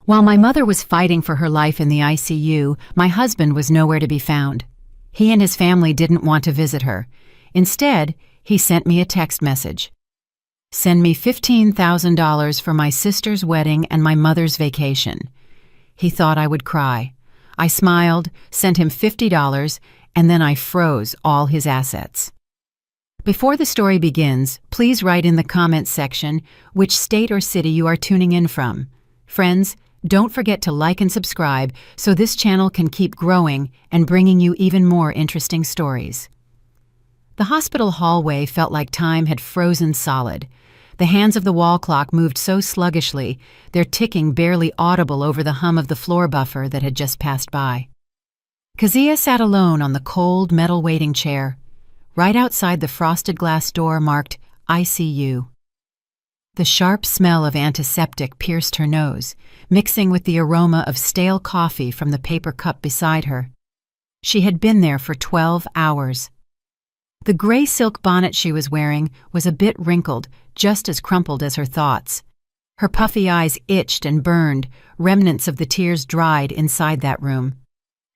While my mother was fighting for her life in the ICU, my husband was nowhere to be found. He and his family didn't want to visit her. Instead, he sent me a text message. "Send me $15,000 for my sister's wedding and my mother's vacation." He thought I would cry. I smiled, sent him $50, and then I froze all his assets. Before the story begins, please write in the comments section which state or city you are tuning in from. Friends, don't forget to like and subscribe so this channel can keep growing and bringing you even more interesting stories. The hospital hallway felt like time had frozen solid. The hands of the wall clock moved so sluggishly, their ticking barely audible over the hum of the floor buffer that had just passed by. Kezia sat alone on the cold metal waiting chair. Right outside the frosted glass door marked ICU. The sharp smell of antiseptic pierced her nose, mixing with the aroma of stale coffee from the paper cup beside her. She had been there for 12 hours. The gray silk bonnet she was wearing was a bit wrinkled, just as crumpled as her thoughts. Her puffy eyes itched and burned, remnants of the tears dried inside that room.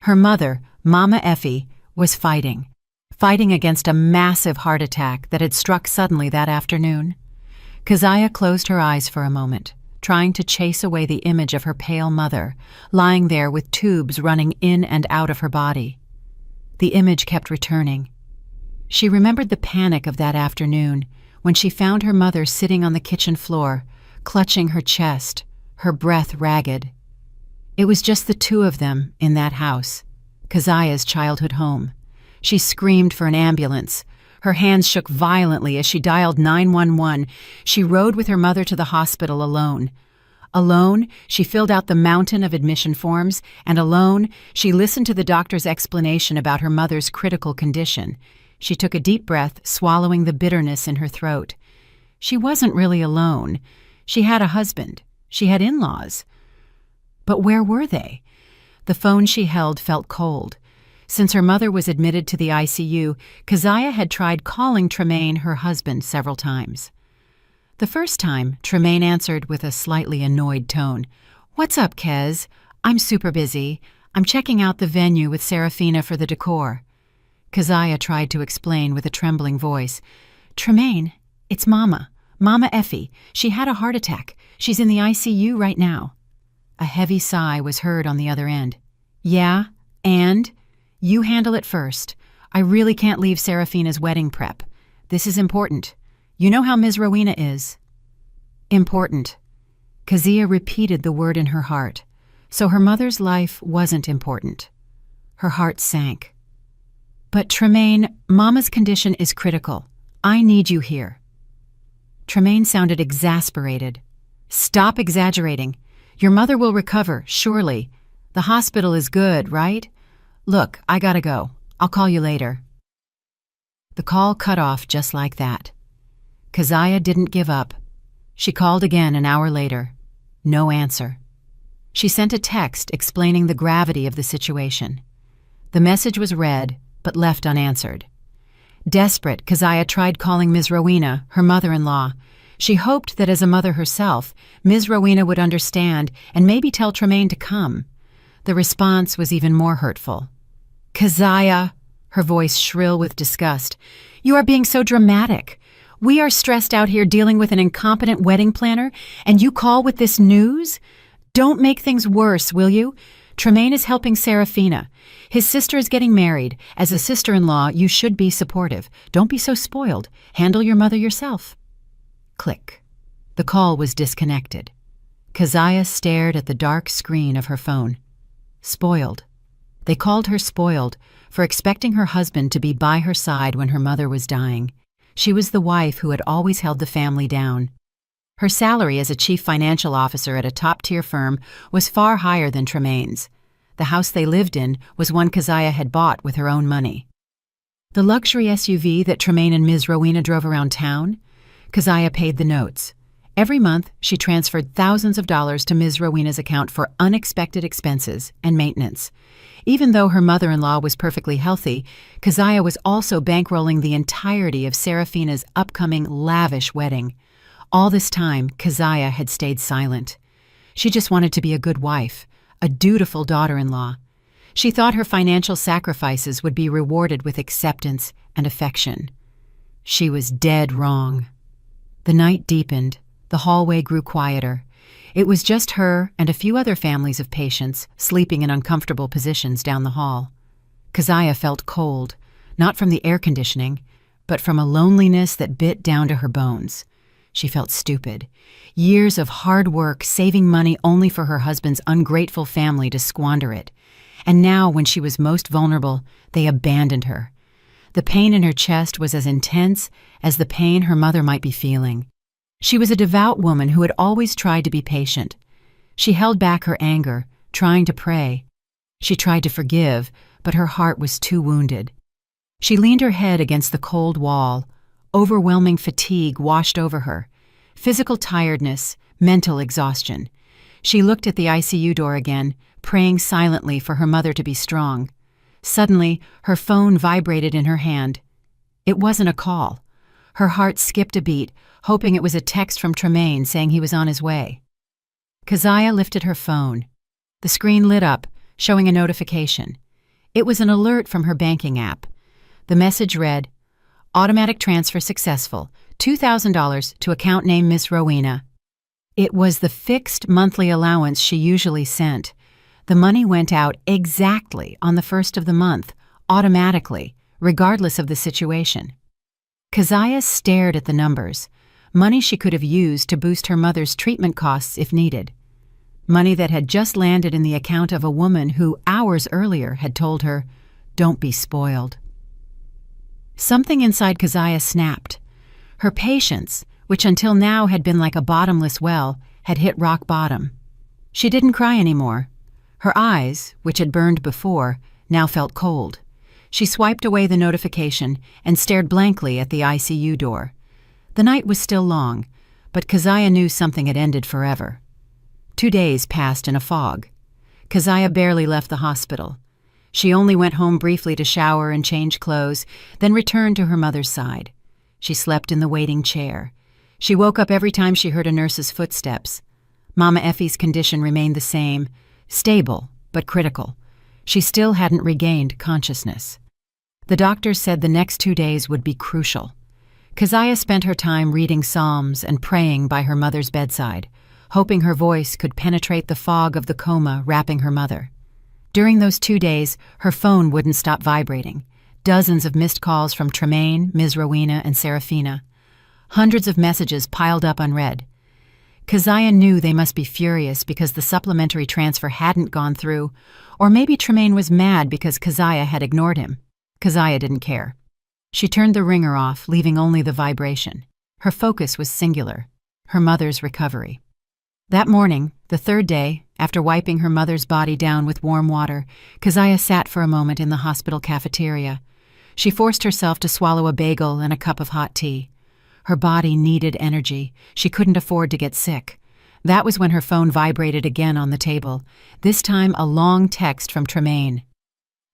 Her mother, Mama Effie, was fighting against a massive heart attack that had struck suddenly that afternoon. Kezia closed her eyes for a moment, trying to chase away the image of her pale mother, lying there with tubes running in and out of her body. The image kept returning. She remembered the panic of that afternoon when she found her mother sitting on the kitchen floor, clutching her chest, her breath ragged. It was just the two of them in that house, Kezia's childhood home. She screamed for an ambulance. Her hands shook violently as she dialed 911. She rode with her mother to the hospital alone. Alone, she filled out the mountain of admission forms, and alone, she listened to the doctor's explanation about her mother's critical condition. She took a deep breath, swallowing the bitterness in her throat. She wasn't really alone. She had a husband. She had in-laws. But where were they? The phone she held felt cold. Since her mother was admitted to the ICU, Kezia had tried calling Tremaine, her husband, several times. The first time, Tremaine answered with a slightly annoyed tone. "What's up, Kez? I'm super busy. I'm checking out the venue with Serafina for the decor." Kezia tried to explain with a trembling voice. "Tremaine, it's Mama Effie. She had a heart attack. She's in the ICU right now." A heavy sigh was heard on the other end. "Yeah, and? You handle it first. I really can't leave Serafina's wedding prep. This is important. You know how Ms. Rowena is." Important. Kezia repeated the word in her heart. So her mother's life wasn't important. Her heart sank. "But Tremaine, Mama's condition is critical. I need you here." Tremaine sounded exasperated. "Stop exaggerating. Your mother will recover, surely. The hospital is good, right? Look, I gotta go. I'll call you later." The call cut off just like that. Kezia didn't give up. She called again an hour later. No answer. She sent a text explaining the gravity of the situation. The message was read, but left unanswered. Desperate, Kezia tried calling Ms. Rowena, her mother-in-law. She hoped that as a mother herself, Ms. Rowena would understand and maybe tell Tremaine to come. The response was even more hurtful. "Kezia," her voice shrill with disgust, "you are being so dramatic. We are stressed out here dealing with an incompetent wedding planner, and you call with this news? Don't make things worse, will you? Tremaine is helping Serafina. His sister is getting married. As a sister-in-law, you should be supportive. Don't be so spoiled. Handle your mother yourself." Click. The call was disconnected. Kezia stared at the dark screen of her phone. Spoiled. They called her spoiled for expecting her husband to be by her side when her mother was dying. She was the wife who had always held the family down. Her salary as a chief financial officer at a top-tier firm was far higher than Tremaine's. The house they lived in was one Kezia had bought with her own money. The luxury SUV that Tremaine and Ms. Rowena drove around town? Kezia paid the notes. Every month, she transferred thousands of dollars to Ms. Rowena's account for unexpected expenses and maintenance. Even though her mother-in-law was perfectly healthy, Kezia was also bankrolling the entirety of Serafina's upcoming lavish wedding. All this time, Kezia had stayed silent. She just wanted to be a good wife, a dutiful daughter-in-law. She thought her financial sacrifices would be rewarded with acceptance and affection. She was dead wrong. The night deepened. The hallway grew quieter. It was just her and a few other families of patients sleeping in uncomfortable positions down the hall. Keziah felt cold, not from the air conditioning, but from a loneliness that bit down to her bones. She felt stupid. Years of hard work, saving money only for her husband's ungrateful family to squander it. And now, when she was most vulnerable, they abandoned her. The pain in her chest was as intense as the pain her mother might be feeling. She was a devout woman who had always tried to be patient. She held back her anger, trying to pray. She tried to forgive, but her heart was too wounded. She leaned her head against the cold wall. Overwhelming fatigue washed over her. Physical tiredness, mental exhaustion. She looked at the ICU door again, praying silently for her mother to be strong. Suddenly, her phone vibrated in her hand. It wasn't a call. Her heart skipped a beat, hoping it was a text from Tremaine saying he was on his way. Keziah lifted her phone. The screen lit up, showing a notification. It was an alert from her banking app. The message read, "Automatic transfer successful, $2,000 to account name Miss Rowena." It was the fixed monthly allowance she usually sent. The money went out exactly on the first of the month, automatically, regardless of the situation. Keziah stared at the numbers, money she could have used to boost her mother's treatment costs if needed. Money that had just landed in the account of a woman who, hours earlier, had told her, "Don't be spoiled." Something inside Keziah snapped. Her patience, which until now had been like a bottomless well, had hit rock bottom. She didn't cry anymore. Her eyes, which had burned before, now felt cold. She swiped away the notification and stared blankly at the ICU door. The night was still long, but Keziah knew something had ended forever. 2 days passed in a fog. Keziah barely left the hospital. She only went home briefly to shower and change clothes, then returned to her mother's side. She slept in the waiting chair. She woke up every time she heard a nurse's footsteps. Mama Effie's condition remained the same, stable but critical. She still hadn't regained consciousness. The doctors said the next 2 days would be crucial. Keziah spent her time reading psalms and praying by her mother's bedside, hoping her voice could penetrate the fog of the coma wrapping her mother. During those 2 days, her phone wouldn't stop vibrating. Dozens of missed calls from Tremaine, Ms. Rowena, and Serafina. Hundreds of messages piled up unread. Keziah knew they must be furious because the supplementary transfer hadn't gone through, or maybe Tremaine was mad because Keziah had ignored him. Keziah didn't care. She turned the ringer off, leaving only the vibration. Her focus was singular, her mother's recovery. That morning, the third day, after wiping her mother's body down with warm water, Keziah sat for a moment in the hospital cafeteria. She forced herself to swallow a bagel and a cup of hot tea. Her body needed energy. She couldn't afford to get sick. That was when her phone vibrated again on the table, this time a long text from Tremaine.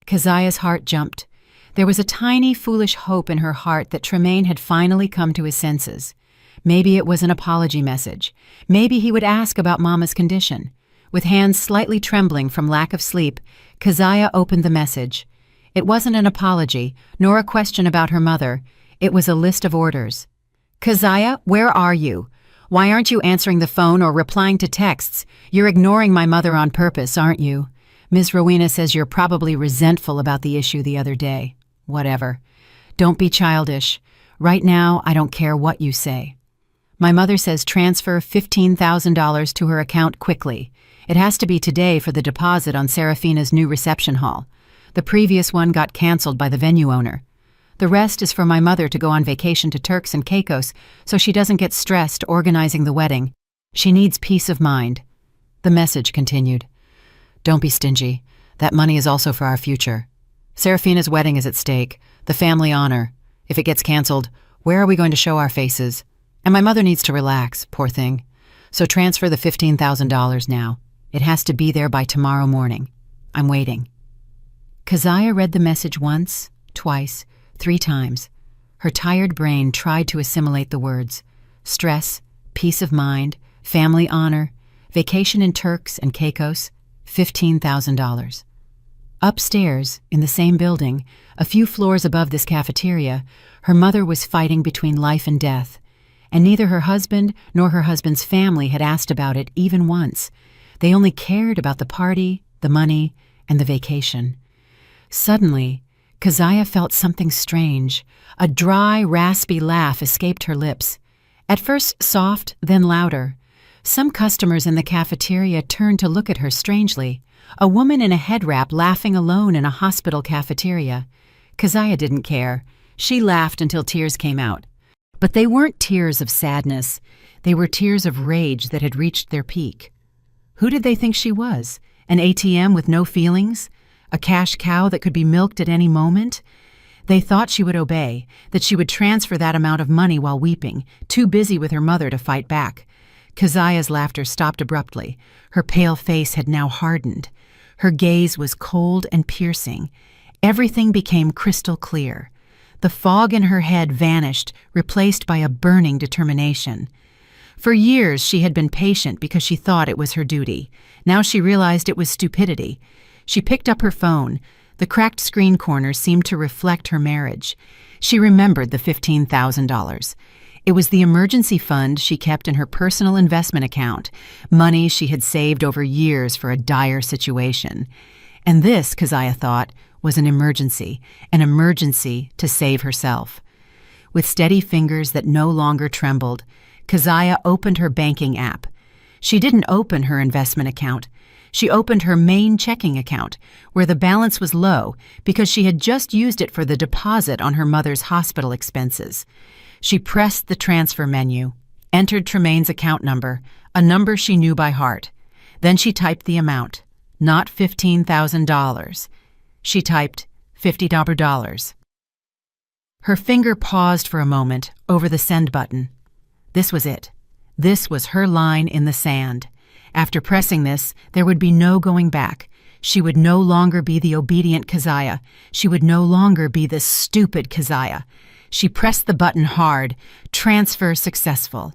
Keziah's heart jumped. There was a tiny, foolish hope in her heart that Tremaine had finally come to his senses. Maybe it was an apology message. Maybe he would ask about Mama's condition. With hands slightly trembling from lack of sleep, Keziah opened the message. It wasn't an apology, nor a question about her mother. It was a list of orders. "Keziah, where are you? Why aren't you answering the phone or replying to texts? You're ignoring my mother on purpose, aren't you? Ms. Rowena says you're probably resentful about the issue the other day. Whatever. Don't be childish. Right now, I don't care what you say. My mother says transfer $15,000 to her account quickly. It has to be today for the deposit on Serafina's new reception hall. The previous one got canceled by the venue owner. The rest is for my mother to go on vacation to Turks and Caicos so she doesn't get stressed organizing the wedding. She needs peace of mind." The message continued. "Don't be stingy. That money is also for our future. Serafina's wedding is at stake, the family honor. If it gets canceled, where are we going to show our faces? And my mother needs to relax, poor thing. So transfer the $15,000 now. It has to be there by tomorrow morning. I'm waiting." Keziah read the message once, twice, 3 times. Her tired brain tried to assimilate the words. Stress, peace of mind, family honor, Vacation in Turks and Caicos, $15,000. Upstairs, in the same building, a few floors above this cafeteria, her mother was fighting between life and death, and neither her husband nor her husband's family had asked about it even once. They only cared about the party, the money, and the vacation. Suddenly, Keziah felt something strange. A dry, raspy laugh escaped her lips. At first soft, then louder. Some customers in the cafeteria turned to look at her strangely. A woman in a head wrap laughing alone in a hospital cafeteria. Keziah didn't care. She laughed until tears came out. But they weren't tears of sadness. They were tears of rage that had reached their peak. Who did they think she was? An ATM with no feelings? A cash cow that could be milked at any moment? They thought she would obey, that she would transfer that amount of money while weeping, too busy with her mother to fight back. Keziah's laughter stopped abruptly. Her pale face had now hardened. Her gaze was cold and piercing. Everything became crystal clear. The fog in her head vanished, replaced by a burning determination. For years she had been patient because she thought it was her duty. Now she realized it was stupidity. She picked up her phone. The cracked screen corners seemed to reflect her marriage. She remembered the $15,000. It was the emergency fund she kept in her personal investment account, money she had saved over years for a dire situation. And this, Keziah thought, was an emergency to save herself. With steady fingers that no longer trembled, Keziah opened her banking app. She didn't open her investment account. She opened her main checking account, where the balance was low because she had just used it for the deposit on her mother's hospital expenses. She pressed the transfer menu, entered Tremaine's account number, a number she knew by heart. Then she typed the amount, not $15,000. She typed $50. Her finger paused for a moment over the send button. This was it. This was her line in the sand. After pressing this, there would be no going back. She would no longer be the obedient Keziah. She would no longer be the stupid Keziah. She pressed the button hard. Transfer successful.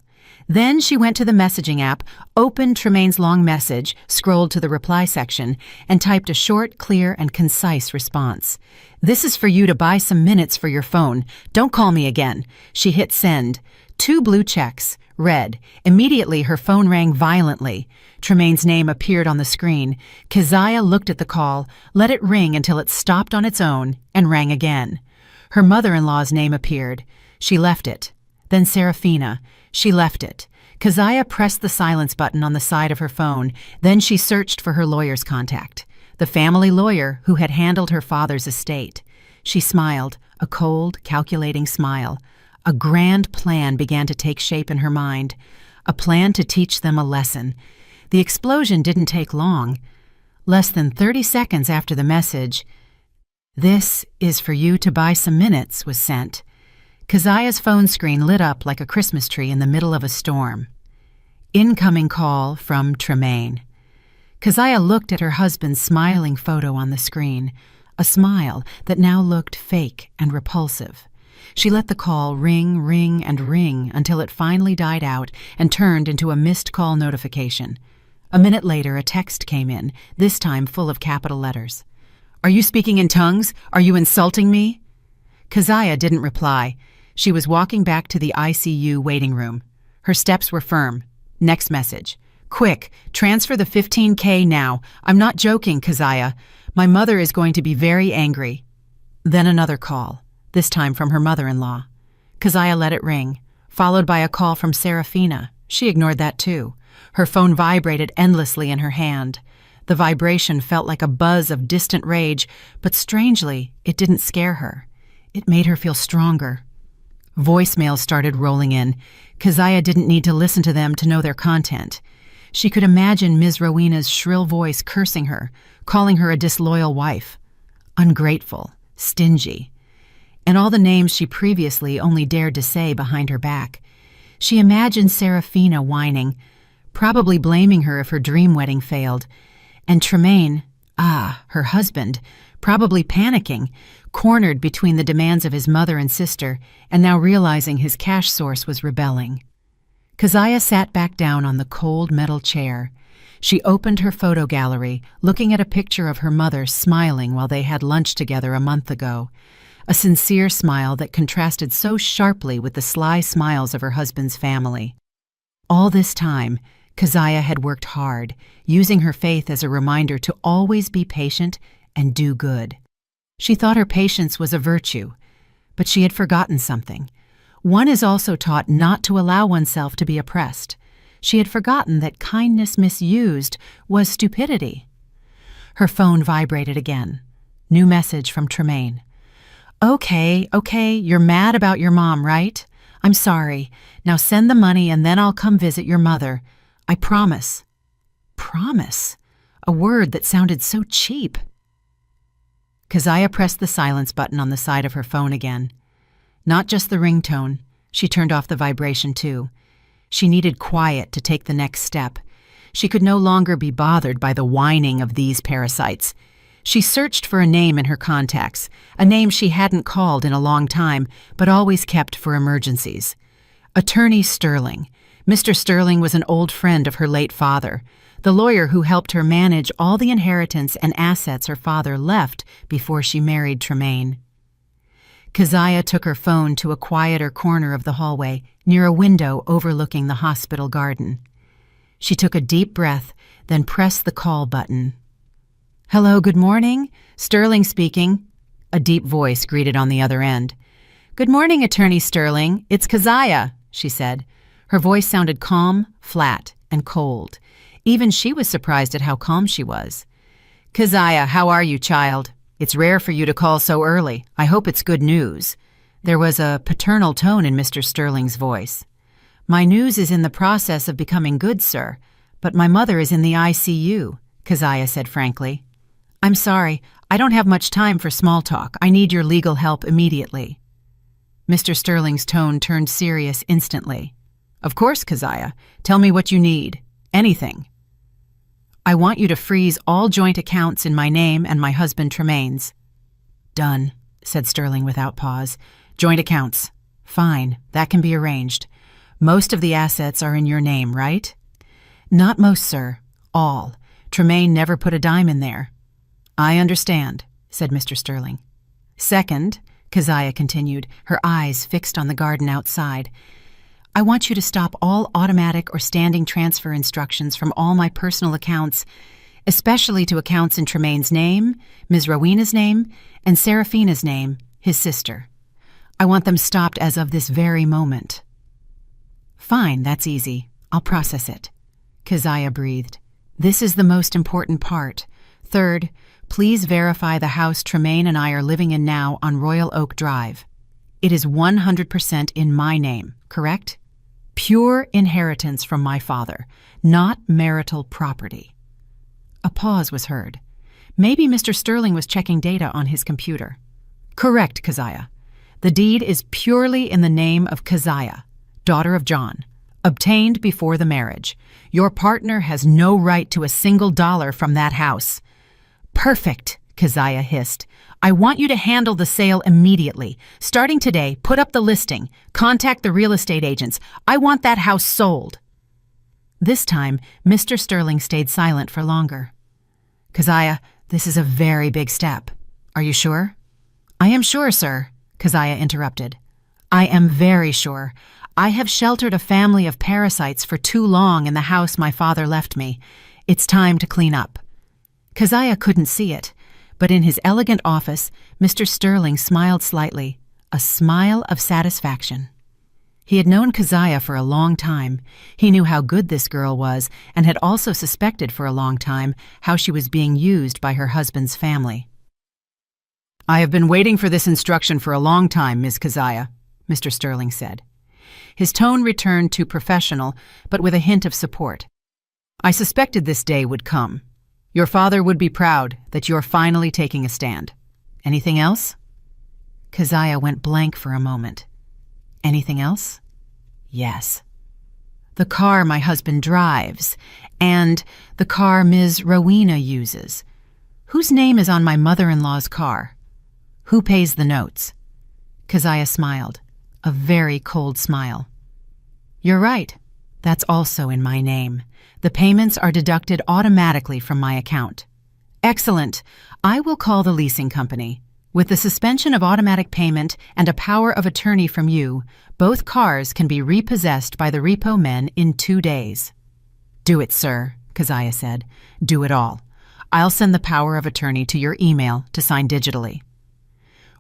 Then she went to the messaging app, opened Tremaine's long message, scrolled to the reply section, and typed a short, clear, and concise response. "This is for you to buy some minutes for your phone. Don't call me again." She hit send. 2 blue checks. Red. Immediately her phone rang violently. Tremaine's name appeared on the screen. Keziah looked at the call, let it ring until it stopped on its own, and rang again. Her mother-in-law's name appeared. She left it. Then Serafina. She left it. Keziah pressed the silence button on the side of her phone. Then she searched for her lawyer's contact, the family lawyer who had handled her father's estate. She smiled, a cold, calculating smile. A grand plan began to take shape in her mind, a plan to teach them a lesson. The explosion didn't take long. Less than 30 seconds after the message, "This is for you to buy some minutes," was sent. Keziah's phone screen lit up like a Christmas tree in the middle of a storm. Incoming call from Tremaine. Keziah looked at her husband's smiling photo on the screen, a smile that now looked fake and repulsive. She let the call ring, ring, and ring until it finally died out and turned into a missed call notification. A minute later, a text came in, this time full of capital letters. "Are you speaking in tongues? Are you insulting me?" Keziah didn't reply. She was walking back to the ICU waiting room. Her steps were firm. Next message. "Quick, transfer the $15K now. I'm not joking, Keziah. My mother is going to be very angry." Then another call, this time from her mother-in-law. Keziah let it ring, followed by a call from Serafina. She ignored that too. Her phone vibrated endlessly in her hand. The vibration felt like a buzz of distant rage, but strangely, it didn't scare her. It made her feel stronger. Voicemails started rolling in. Keziah didn't need to listen to them to know their content. She could imagine Ms. Rowena's shrill voice cursing her, calling her a disloyal wife, ungrateful, stingy, and all the names she previously only dared to say behind her back. She imagined Serafina whining, probably blaming her if her dream wedding failed, and Tremaine, her husband, probably panicking, cornered between the demands of his mother and sister, and now realizing his cash source was rebelling. Keziah sat back down on the cold metal chair. She opened her photo gallery, looking at a picture of her mother smiling while they had lunch together a month ago. A sincere smile that contrasted so sharply with the sly smiles of her husband's family. All this time, Keziah had worked hard, using her faith as a reminder to always be patient and do good. She thought her patience was a virtue, but she had forgotten something. One is also taught not to allow oneself to be oppressed. She had forgotten that kindness misused was stupidity. Her phone vibrated again. New message from Tremaine. Okay, you're mad about your mom, right? I'm sorry. Now send the money and then I'll come visit your mother. I promise. Promise? A word that sounded so cheap. Keziah pressed the silence button on the side of her phone again. Not just the ringtone. She turned off the vibration too. She needed quiet to take the next step. She could no longer be bothered by the whining of these parasites. She searched for a name in her contacts, a name she hadn't called in a long time, but always kept for emergencies. Attorney Sterling. Mr. Sterling was an old friend of her late father, the lawyer who helped her manage all the inheritance and assets her father left before she married Tremaine. Keziah took her phone to a quieter corner of the hallway, near a window overlooking the hospital garden. She took a deep breath, then pressed the call button. "Hello, good morning. Sterling speaking." A deep voice greeted on the other end. "Good morning, Attorney Sterling. It's Keziah," she said. Her voice sounded calm, flat, and cold. Even she was surprised at how calm she was. "Keziah, how are you, child? It's rare for you to call so early. I hope it's good news." There was a paternal tone in Mr. Sterling's voice. "My news is in the process of becoming good, sir, but my mother is in the ICU," Keziah said frankly. "I'm sorry, I don't have much time for small talk. I need your legal help immediately." Mr. Sterling's tone turned serious instantly. "Of course, Keziah. Tell me what you need. Anything." "I want you to freeze all joint accounts in my name and my husband Tremaine's." "Done," said Sterling without pause. "Joint accounts. Fine, that can be arranged. Most of the assets are in your name, right?" "Not most, sir. All. Tremaine never put a dime in there." "I understand," said Mr. Sterling. "Second," Keziah continued, her eyes fixed on the garden outside, "I want you to stop all automatic or standing transfer instructions from all my personal accounts, especially to accounts in Tremaine's name, Ms. Rowena's name, and Seraphina's name, his sister. I want them stopped as of this very moment." "Fine, that's easy. I'll process it." Keziah breathed. "This is the most important part. Third, please verify the house Tremaine and I are living in now on Royal Oak Drive. It is 100% in my name, correct? Pure inheritance from my father, not marital property." A pause was heard. Maybe Mr. Sterling was checking data on his computer. "Correct, Keziah. The deed is purely in the name of Keziah, daughter of John, obtained before the marriage. Your partner has no right to a single dollar from that house." "Perfect," Keziah hissed. "I want you to handle the sale immediately. Starting today, put up the listing. Contact the real estate agents. I want that house sold." This time, Mr. Sterling stayed silent for longer. "Keziah, this is a very big step. Are you sure?" "I am sure, sir," Keziah interrupted. "I am very sure. I have sheltered a family of parasites for too long in the house my father left me. It's time to clean up." Keziah couldn't see it, but in his elegant office, Mr. Sterling smiled slightly, a smile of satisfaction. He had known Keziah for a long time. He knew how good this girl was and had also suspected for a long time how she was being used by her husband's family. "I have been waiting for this instruction for a long time, Ms. Keziah," Mr. Sterling said. His tone returned to professional, but with a hint of support. "I suspected this day would come. Your father would be proud that you're finally taking a stand. Anything else?" Keziah went blank for a moment. "Anything else?" "Yes. The car my husband drives, and the car Ms. Rowena uses. Whose name is on my mother-in-law's car? Who pays the notes?" Keziah smiled, a very cold smile. "You're right. That's also in my name. The payments are deducted automatically from my account. Excellent. I will call the leasing company. With the suspension of automatic payment and a power of attorney from you, both cars can be repossessed by the repo men in 2 days. Do it, sir, Keziah said. Do it all. I'll send the power of attorney to your email to sign digitally.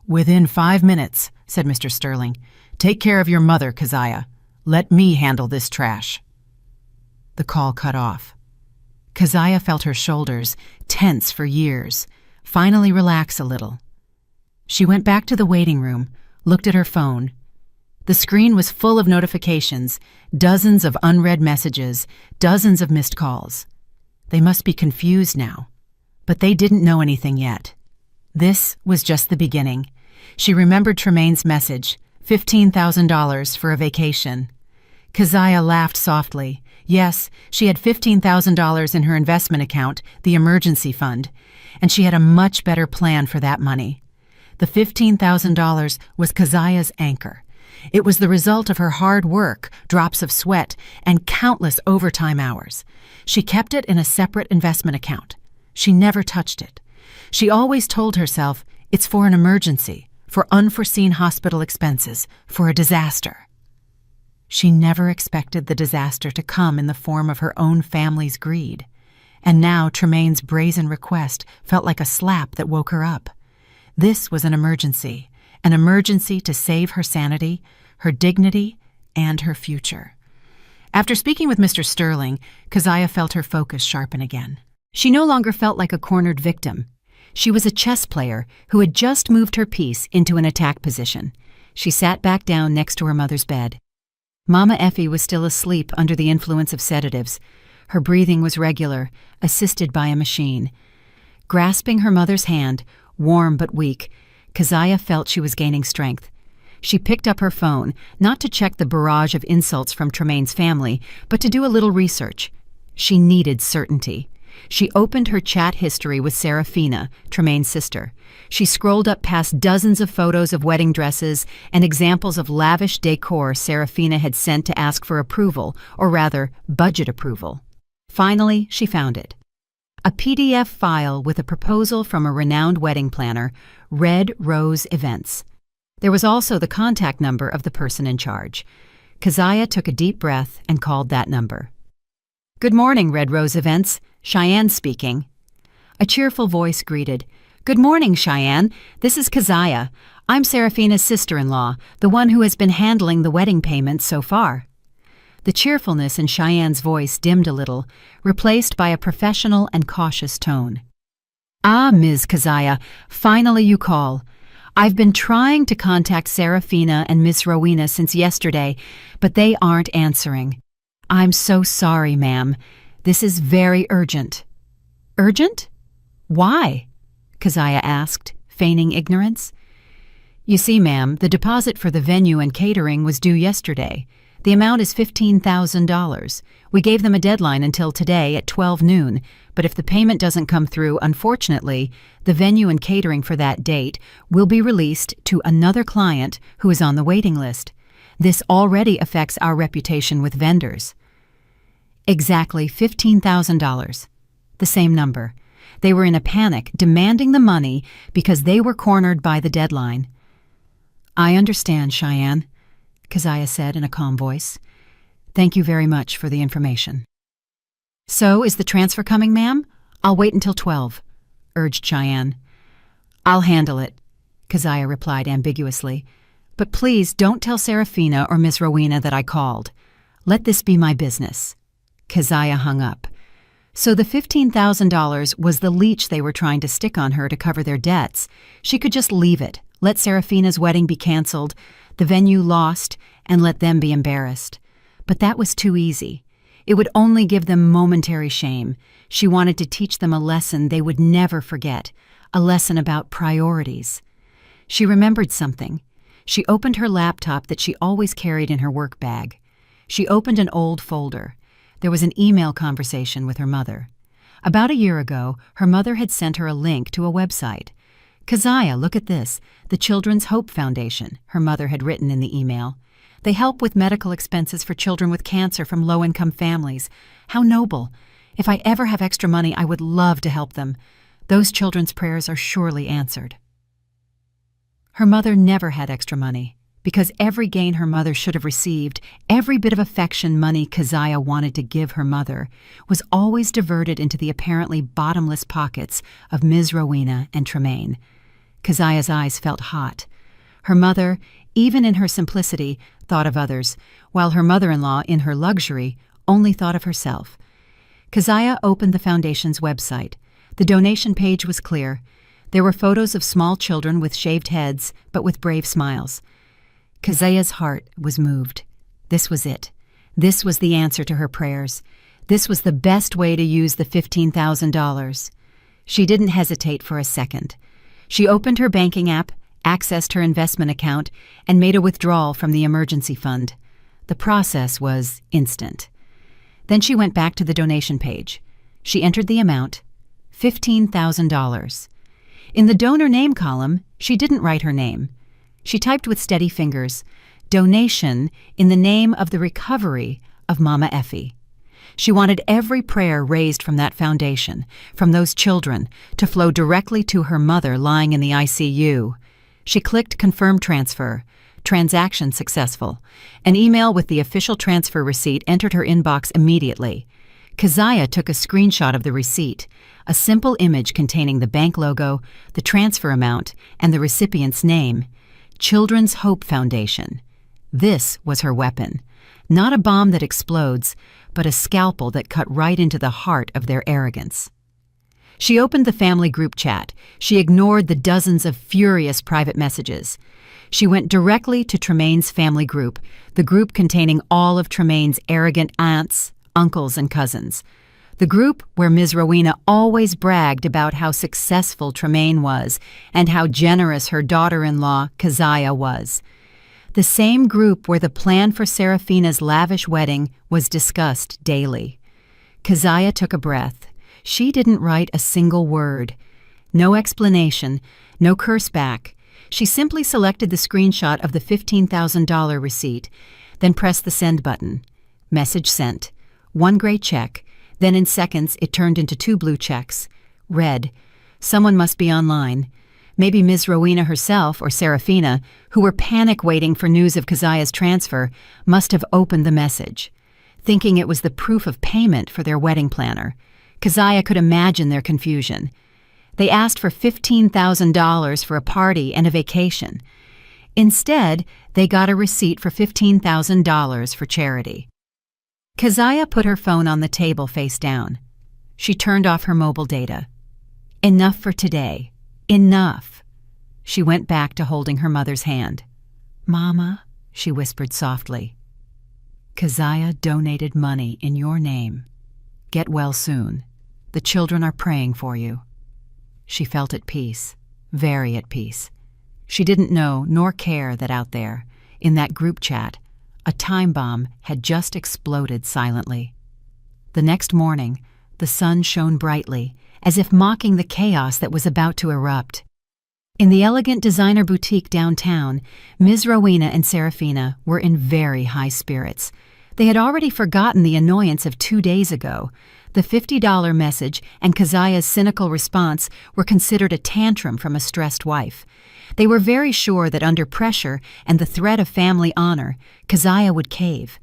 Within 5 minutes, said Mr. Sterling. Take care of your mother, Keziah. Let me handle this trash. The call cut off. Keziah felt her shoulders, tense for years, finally relax a little. She went back to the waiting room, looked at her phone. The screen was full of notifications, dozens of unread messages, dozens of missed calls. They must be confused now. But they didn't know anything yet. This was just the beginning. She remembered Tremaine's message, $15,000 for a vacation. Keziah laughed softly. Yes, she had $15,000 in her investment account, the emergency fund, and she had a much better plan for that money. The $15,000 was Keziah's anchor. It was the result of her hard work, drops of sweat, and countless overtime hours. She kept it in a separate investment account. She never touched it. She always told herself, it's for an emergency, for unforeseen hospital expenses, for a disaster. She never expected the disaster to come in the form of her own family's greed. And now Tremaine's brazen request felt like a slap that woke her up. This was an emergency to save her sanity, her dignity, and her future. After speaking with Mr. Sterling, Keziah felt her focus sharpen again. She no longer felt like a cornered victim. She was a chess player who had just moved her piece into an attack position. She sat back down next to her mother's bed. Mama Effie was still asleep under the influence of sedatives. Her breathing was regular, assisted by a machine. Grasping her mother's hand, warm but weak, Keziah felt she was gaining strength. She picked up her phone, not to check the barrage of insults from Tremaine's family, but to do a little research. She needed certainty. She opened her chat history with Serafina, Tremaine's sister. She scrolled up past dozens of photos of wedding dresses and examples of lavish decor Serafina had sent to ask for approval, or rather, budget approval. Finally, she found it. A PDF file with a proposal from a renowned wedding planner, Red Rose Events. There was also the contact number of the person in charge. Keziah took a deep breath and called that number. Good morning, Red Rose Events. Cheyenne speaking. A cheerful voice greeted. Good morning, Cheyenne. This is Keziah. I'm Serafina's sister-in-law, the one who has been handling the wedding payments so far. The cheerfulness in Cheyenne's voice dimmed a little, replaced by a professional and cautious tone. Ah, Ms. Keziah, finally you call. I've been trying to contact Serafina and Miss Rowena since yesterday, but they aren't answering. I'm so sorry, ma'am. This is very urgent. Urgent? Why? Keziah asked, feigning ignorance. You see, ma'am, the deposit for the venue and catering was due yesterday. The amount is $15,000. We gave them a deadline until today at 12 noon, but if the payment doesn't come through, unfortunately, the venue and catering for that date will be released to another client who is on the waiting list. This already affects our reputation with vendors. Exactly $15,000. The same number. They were in a panic, demanding the money because they were cornered by the deadline. I understand, Cheyenne, Keziah said in a calm voice. Thank you very much for the information. So, is the transfer coming, ma'am? I'll wait until 12, urged Cheyenne. I'll handle it, Keziah replied ambiguously. But please don't tell Serafina or Miss Rowena that I called. Let this be my business. Keziah hung up. So the $15,000 was the leech they were trying to stick on her to cover their debts. She could just leave it, let Serafina's wedding be canceled, the venue lost, and let them be embarrassed. But that was too easy. It would only give them momentary shame. She wanted to teach them a lesson they would never forget, a lesson about priorities. She remembered something. She opened her laptop that she always carried in her work bag. She opened an old folder. There was an email conversation with her mother. About a year ago, her mother had sent her a link to a website. Keziah, look at this, the Children's Hope Foundation, her mother had written in the email. They help with medical expenses for children with cancer from low-income families. How noble. If I ever have extra money, I would love to help them. Those children's prayers are surely answered. Her mother never had extra money, because every gain her mother should have received, every bit of affection money Keziah wanted to give her mother, was always diverted into the apparently bottomless pockets of Ms. Rowena and Tremaine. Keziah's eyes felt hot. Her mother, even in her simplicity, thought of others, while her mother-in-law, in her luxury, only thought of herself. Keziah opened the foundation's website. The donation page was clear. There were photos of small children with shaved heads, but with brave smiles. Keziah's heart was moved. This was it. This was the answer to her prayers. This was the best way to use the $15,000. She didn't hesitate for a second. She opened her banking app, accessed her investment account, and made a withdrawal from the emergency fund. The process was instant. Then she went back to the donation page. She entered the amount, $15,000. In the donor name column, she didn't write her name. She typed with steady fingers, "Donation in the name of the recovery of Mama Effie." She wanted every prayer raised from that foundation, from those children, to flow directly to her mother lying in the ICU. She clicked Confirm Transfer. Transaction successful. An email with the official transfer receipt entered her inbox immediately. Keziah took a screenshot of the receipt, a simple image containing the bank logo, the transfer amount, and the recipient's name. Children's Hope Foundation. This was her weapon. Not a bomb that explodes, but a scalpel that cut right into the heart of their arrogance. She opened the family group chat. She ignored the dozens of furious private messages. She went directly to Tremaine's family group, the group containing all of Tremaine's arrogant aunts, uncles, and cousins. The group where Ms. Rowena always bragged about how successful Tremaine was and how generous her daughter-in-law, Keziah, was. The same group where the plan for Seraphina's lavish wedding was discussed daily. Keziah took a breath. She didn't write a single word. No explanation, no curse back. She simply selected the screenshot of the $15,000 receipt, then pressed the send button. Message sent. One gray check. Then in seconds, it turned into 2 blue checks. Red. Someone must be online. Maybe Ms. Rowena herself or Seraphina, who were panic waiting for news of Keziah's transfer, must have opened the message, thinking it was the proof of payment for their wedding planner. Keziah could imagine their confusion. They asked for $15,000 for a party and a vacation. Instead, they got a receipt for $15,000 for charity. Keziah put her phone on the table face down. She turned off her mobile data. Enough for today. Enough. She went back to holding her mother's hand. "Mama," she whispered softly. "Keziah donated money in your name. Get well soon. The children are praying for you." She felt at peace, very at peace. She didn't know nor care that out there, in that group chat, a time bomb had just exploded silently. The next morning, the sun shone brightly, as if mocking the chaos that was about to erupt. In the elegant designer boutique downtown, Ms. Rowena and Seraphina were in very high spirits. They had already forgotten the annoyance of 2 days ago. The $50 message and Keziah's cynical response were considered a tantrum from a stressed wife. They were very sure that under pressure and the threat of family honor, Keziah would cave.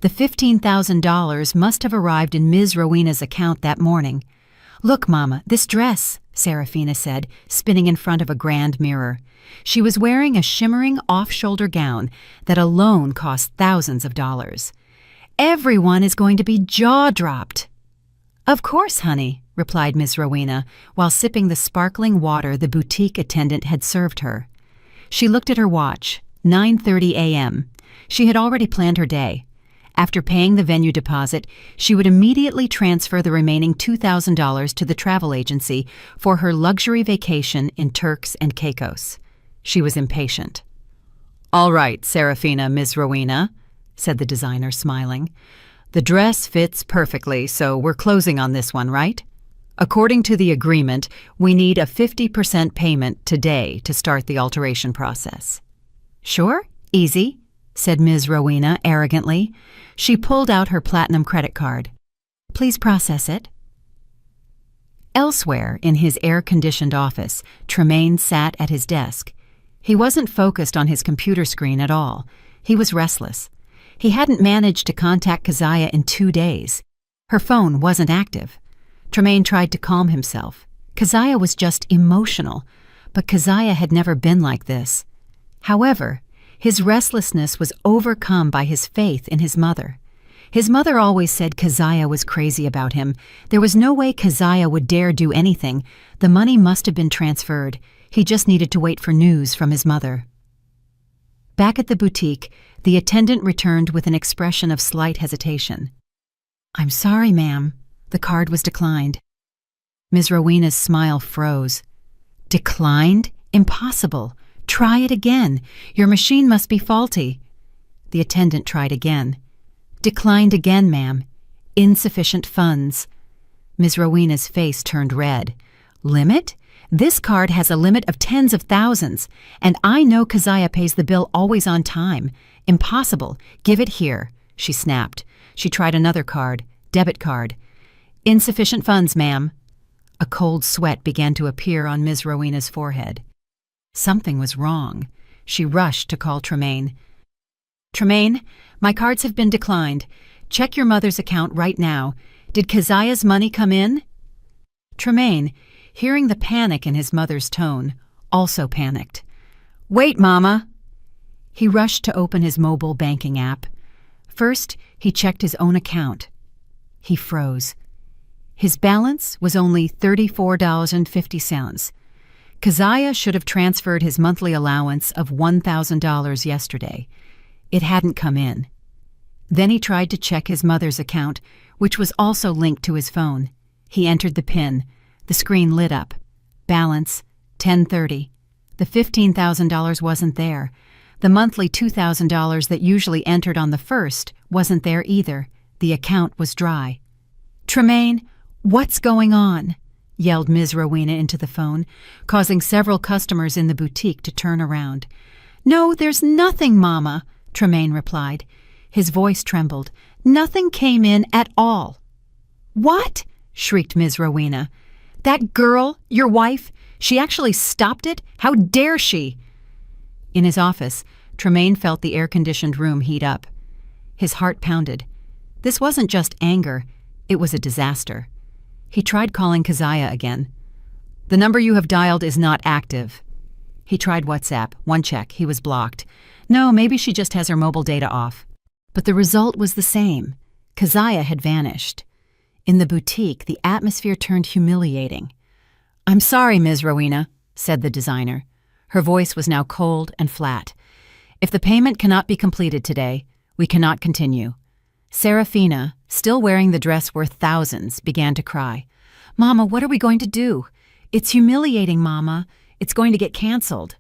The $15,000 must have arrived in Ms. Rowena's account that morning. "Look, Mama, this dress," Seraphina said, spinning in front of a grand mirror. She was wearing a shimmering off-shoulder gown that alone cost thousands of dollars. "Everyone is going to be jaw-dropped." "Of course, honey," replied Miss Rowena, while sipping the sparkling water the boutique attendant had served her. She looked at her watch, 9:30 a.m. She had already planned her day. After paying the venue deposit, she would immediately transfer the remaining $2,000 to the travel agency for her luxury vacation in Turks and Caicos. She was impatient. "All right, Seraphina, Ms. Rowena," said the designer, smiling. "The dress fits perfectly, so we're closing on this one, right? According to the agreement, we need a 50% payment today to start the alteration process." "Sure, easy," said Ms. Rowena arrogantly. She pulled out her platinum credit card. Please process it. Elsewhere in his air-conditioned office, Tremaine sat at his desk. He wasn't focused on his computer screen at all. He was restless. He hadn't managed to contact Keziah in 2 days. Her phone wasn't active. Tremaine tried to calm himself. Keziah was just emotional, but Keziah had never been like this. However, his restlessness was overcome by his faith in his mother. His mother always said Keziah was crazy about him. There was no way Keziah would dare do anything. The money must have been transferred. He just needed to wait for news from his mother. Back at the boutique, the attendant returned with an expression of slight hesitation. I'm sorry, ma'am. The card was declined. Ms. Rowena's smile froze. Declined? Impossible. Try it again. Your machine must be faulty. The attendant tried again. Declined again, ma'am. Insufficient funds. Ms. Rowena's face turned red. Limit? This card has a limit of tens of thousands, and I know Keziah pays the bill always on time. Impossible. Give it here, she snapped. She tried another card, debit card. Insufficient funds, ma'am. A cold sweat began to appear on Ms. Rowena's forehead. Something was wrong. She rushed to call Tremaine. Tremaine, my cards have been declined. Check your mother's account right now. Did Keziah's money come in? Tremaine, hearing the panic in his mother's tone, also panicked. Wait, Mama. He rushed to open his mobile banking app. First, he checked his own account. He froze. His balance was only $34.50. Keziah should have transferred his monthly allowance of $1,000 yesterday. It hadn't come in. Then he tried to check his mother's account, which was also linked to his phone. He entered the PIN. The screen lit up. Balance, $10.30. The $15,000 wasn't there. The monthly $2,000 that usually entered on the 1st wasn't there either. The account was dry. Tremaine, what's going on? Yelled Ms. Rowena into the phone, causing several customers in the boutique to turn around. No, there's nothing, Mama, Tremaine replied. His voice trembled. Nothing came in at all. What? Shrieked Ms. Rowena. That girl, your wife, she actually stopped it? How dare she? In his office, Tremaine felt the air-conditioned room heat up. His heart pounded. This wasn't just anger, it was a disaster. He tried calling Keziah again. The number you have dialed is not active. He tried WhatsApp. One check. He was blocked. No, maybe she just has her mobile data off. But the result was the same. Keziah had vanished. In the boutique, the atmosphere turned humiliating. I'm sorry, Ms. Rowena, said the designer. Her voice was now cold and flat. If the payment cannot be completed today, we cannot continue. Serafina, still wearing the dress worth thousands, began to cry. Mama, what are we going to do? It's humiliating, Mama. It's going to get canceled.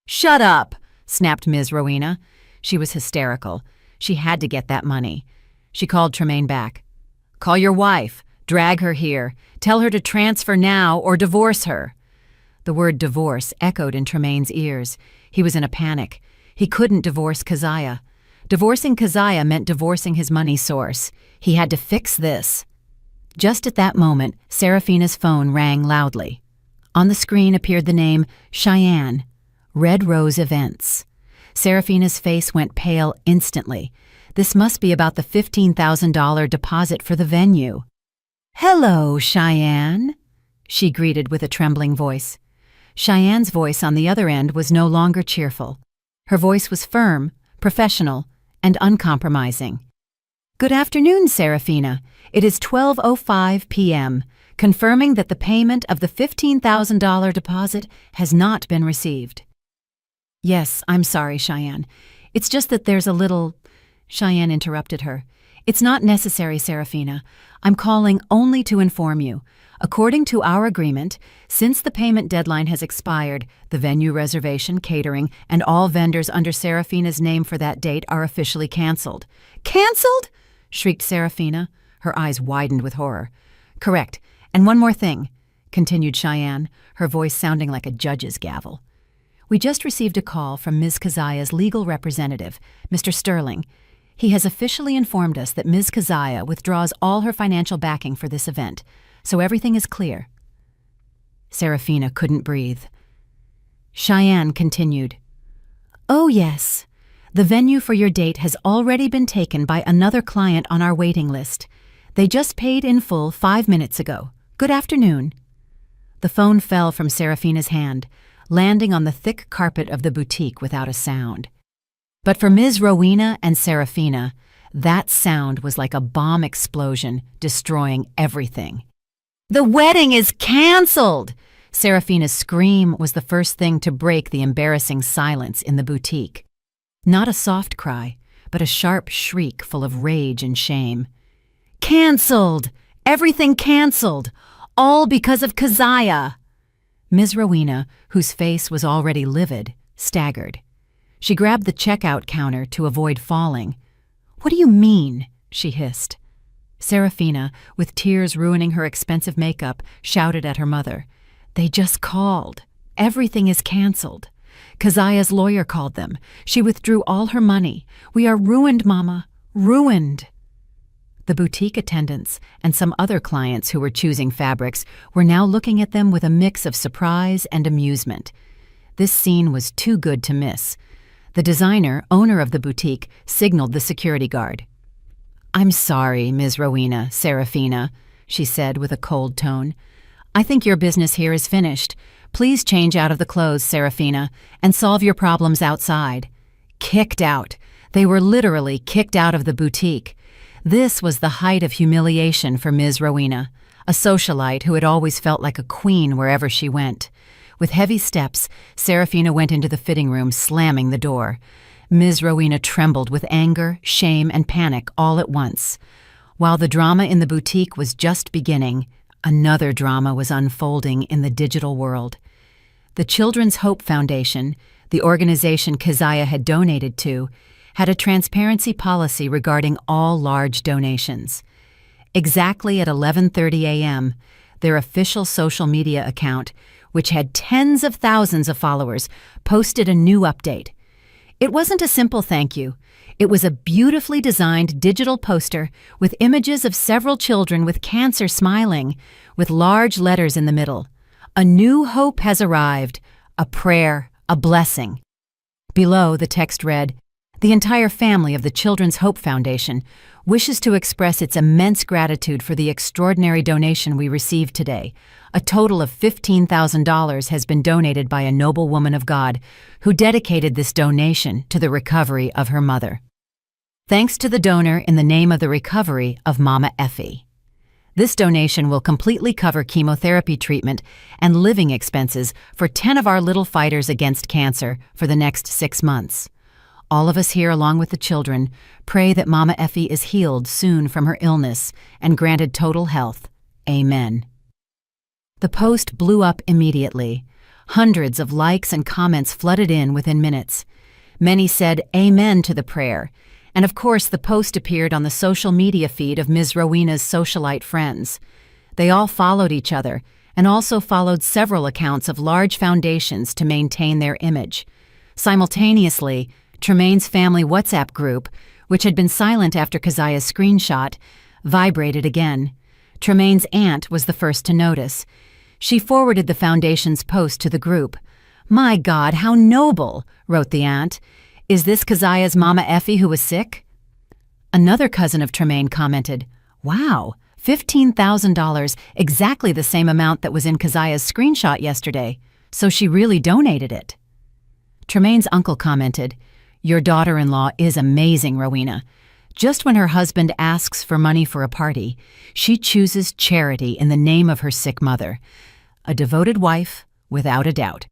Shut up, snapped Ms. Rowena. She was hysterical. She had to get that money. She called Tremaine back. Call your wife. Drag her here. Tell her to transfer now or divorce her. The word divorce echoed in Tremaine's ears. He was in a panic. He couldn't divorce Keziah. Divorcing Keziah meant divorcing his money source. He had to fix this. Just at that moment, Serafina's phone rang loudly. On the screen appeared the name Cheyenne, Red Rose Events. Serafina's face went pale instantly. This must be about the $15,000 deposit for the venue. Hello, Cheyenne, she greeted with a trembling voice. Cheyenne's voice on the other end was no longer cheerful. Her voice was firm, professional, and uncompromising. Good afternoon, Serafina. It is 12:05 p.m., confirming that the payment of the $15,000 deposit has not been received. Yes, I'm sorry, Cheyenne. It's just that there's a little... Cheyenne interrupted her. It's not necessary, Serafina. I'm calling only to inform you. According to our agreement, since the payment deadline has expired, the venue reservation, catering, and all vendors under Serafina's name for that date are officially canceled. Canceled? Shrieked Serafina. Her eyes widened with horror. Correct. And one more thing, continued Cheyenne, her voice sounding like a judge's gavel. We just received a call from Ms. Keziah's legal representative, Mr. Sterling. He has officially informed us that Ms. Keziah withdraws all her financial backing for this event, so everything is clear. Serafina couldn't breathe. Cheyenne continued. Oh yes, the venue for your date has already been taken by another client on our waiting list. They just paid in full 5 minutes ago. Good afternoon. The phone fell from Serafina's hand, landing on the thick carpet of the boutique without a sound. But for Ms. Rowena and Serafina, that sound was like a bomb explosion, destroying everything. The wedding is canceled! Serafina's scream was the first thing to break the embarrassing silence in the boutique. Not a soft cry, but a sharp shriek full of rage and shame. Canceled! Everything canceled! All because of Keziah! Ms. Rowena, whose face was already livid, staggered. She grabbed the checkout counter to avoid falling. What do you mean? She hissed. Serafina, with tears ruining her expensive makeup, shouted at her mother. They just called. Everything is canceled. Keziah's lawyer called them. She withdrew all her money. We are ruined, Mama. Ruined. The boutique attendants and some other clients who were choosing fabrics were now looking at them with a mix of surprise and amusement. This scene was too good to miss. The designer, owner of the boutique, signaled the security guard. I'm sorry, Ms. Rowena, Serafina, she said with a cold tone. I think your business here is finished. Please change out of the clothes, Serafina, and solve your problems outside. Kicked out. They were literally kicked out of the boutique. This was the height of humiliation for Ms. Rowena, a socialite who had always felt like a queen wherever she went. With heavy steps, Serafina went into the fitting room, slamming the door. Ms. Rowena trembled with anger, shame, and panic all at once. While the drama in the boutique was just beginning, another drama was unfolding in the digital world. The Children's Hope Foundation, the organization Keziah had donated to, had a transparency policy regarding all large donations. Exactly at 11:30 a.m., their official social media account, which had tens of thousands of followers, posted a new update. It wasn't a simple thank you. It was a beautifully designed digital poster with images of several children with cancer smiling, with large letters in the middle. A new hope has arrived, a prayer, a blessing. Below, the text read, The entire family of the Children's Hope Foundation wishes to express its immense gratitude for the extraordinary donation we received today. A total of $15,000 has been donated by a noble woman of God who dedicated this donation to the recovery of her mother. Thanks to the donor in the name of the recovery of Mama Effie. This donation will completely cover chemotherapy treatment and living expenses for 10 of our little fighters against cancer for the next 6 months. All of us here, along with the children, pray that Mama Effie is healed soon from her illness and granted total health. Amen. The post blew up immediately. Hundreds of likes and comments flooded in within minutes. Many said amen to the prayer, and of course the post appeared on the social media feed of Ms. Rowena's socialite friends. They all followed each other and also followed several accounts of large foundations to maintain their image. Simultaneously, Tremaine's family WhatsApp group, which had been silent after Keziah's screenshot, vibrated again. Tremaine's aunt was the first to notice. She forwarded the foundation's post to the group. "My God, how noble," wrote the aunt. "Is this Keziah's Mama Effie who was sick?" Another cousin of Tremaine commented, "Wow, $15,000, exactly the same amount that was in Keziah's screenshot yesterday. So she really donated it." Tremaine's uncle commented, "Your daughter-in-law is amazing, Rowena. Just when her husband asks for money for a party, she chooses charity in the name of her sick mother. A devoted wife, without a doubt."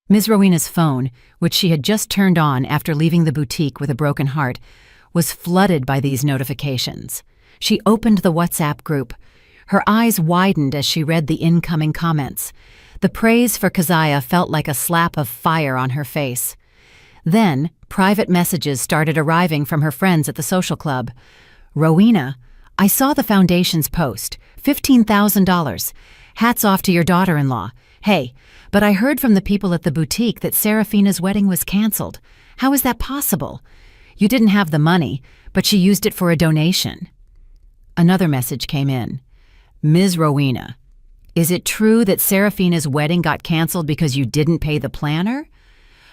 Ms. Rowena's phone, which she had just turned on after leaving the boutique with a broken heart, was flooded by these notifications. She opened the WhatsApp group. Her eyes widened as she read the incoming comments. The praise for Keziah felt like a slap of fire on her face. Then, private messages started arriving from her friends at the social club. "Rowena, I saw the foundation's post, $15,000. Hats off to your daughter-in-law. Hey, but I heard from the people at the boutique that Serafina's wedding was canceled. How is that possible? You didn't have the money, but she used it for a donation." Another message came in. "Ms. Rowena, is it true that Serafina's wedding got canceled because you didn't pay the planner?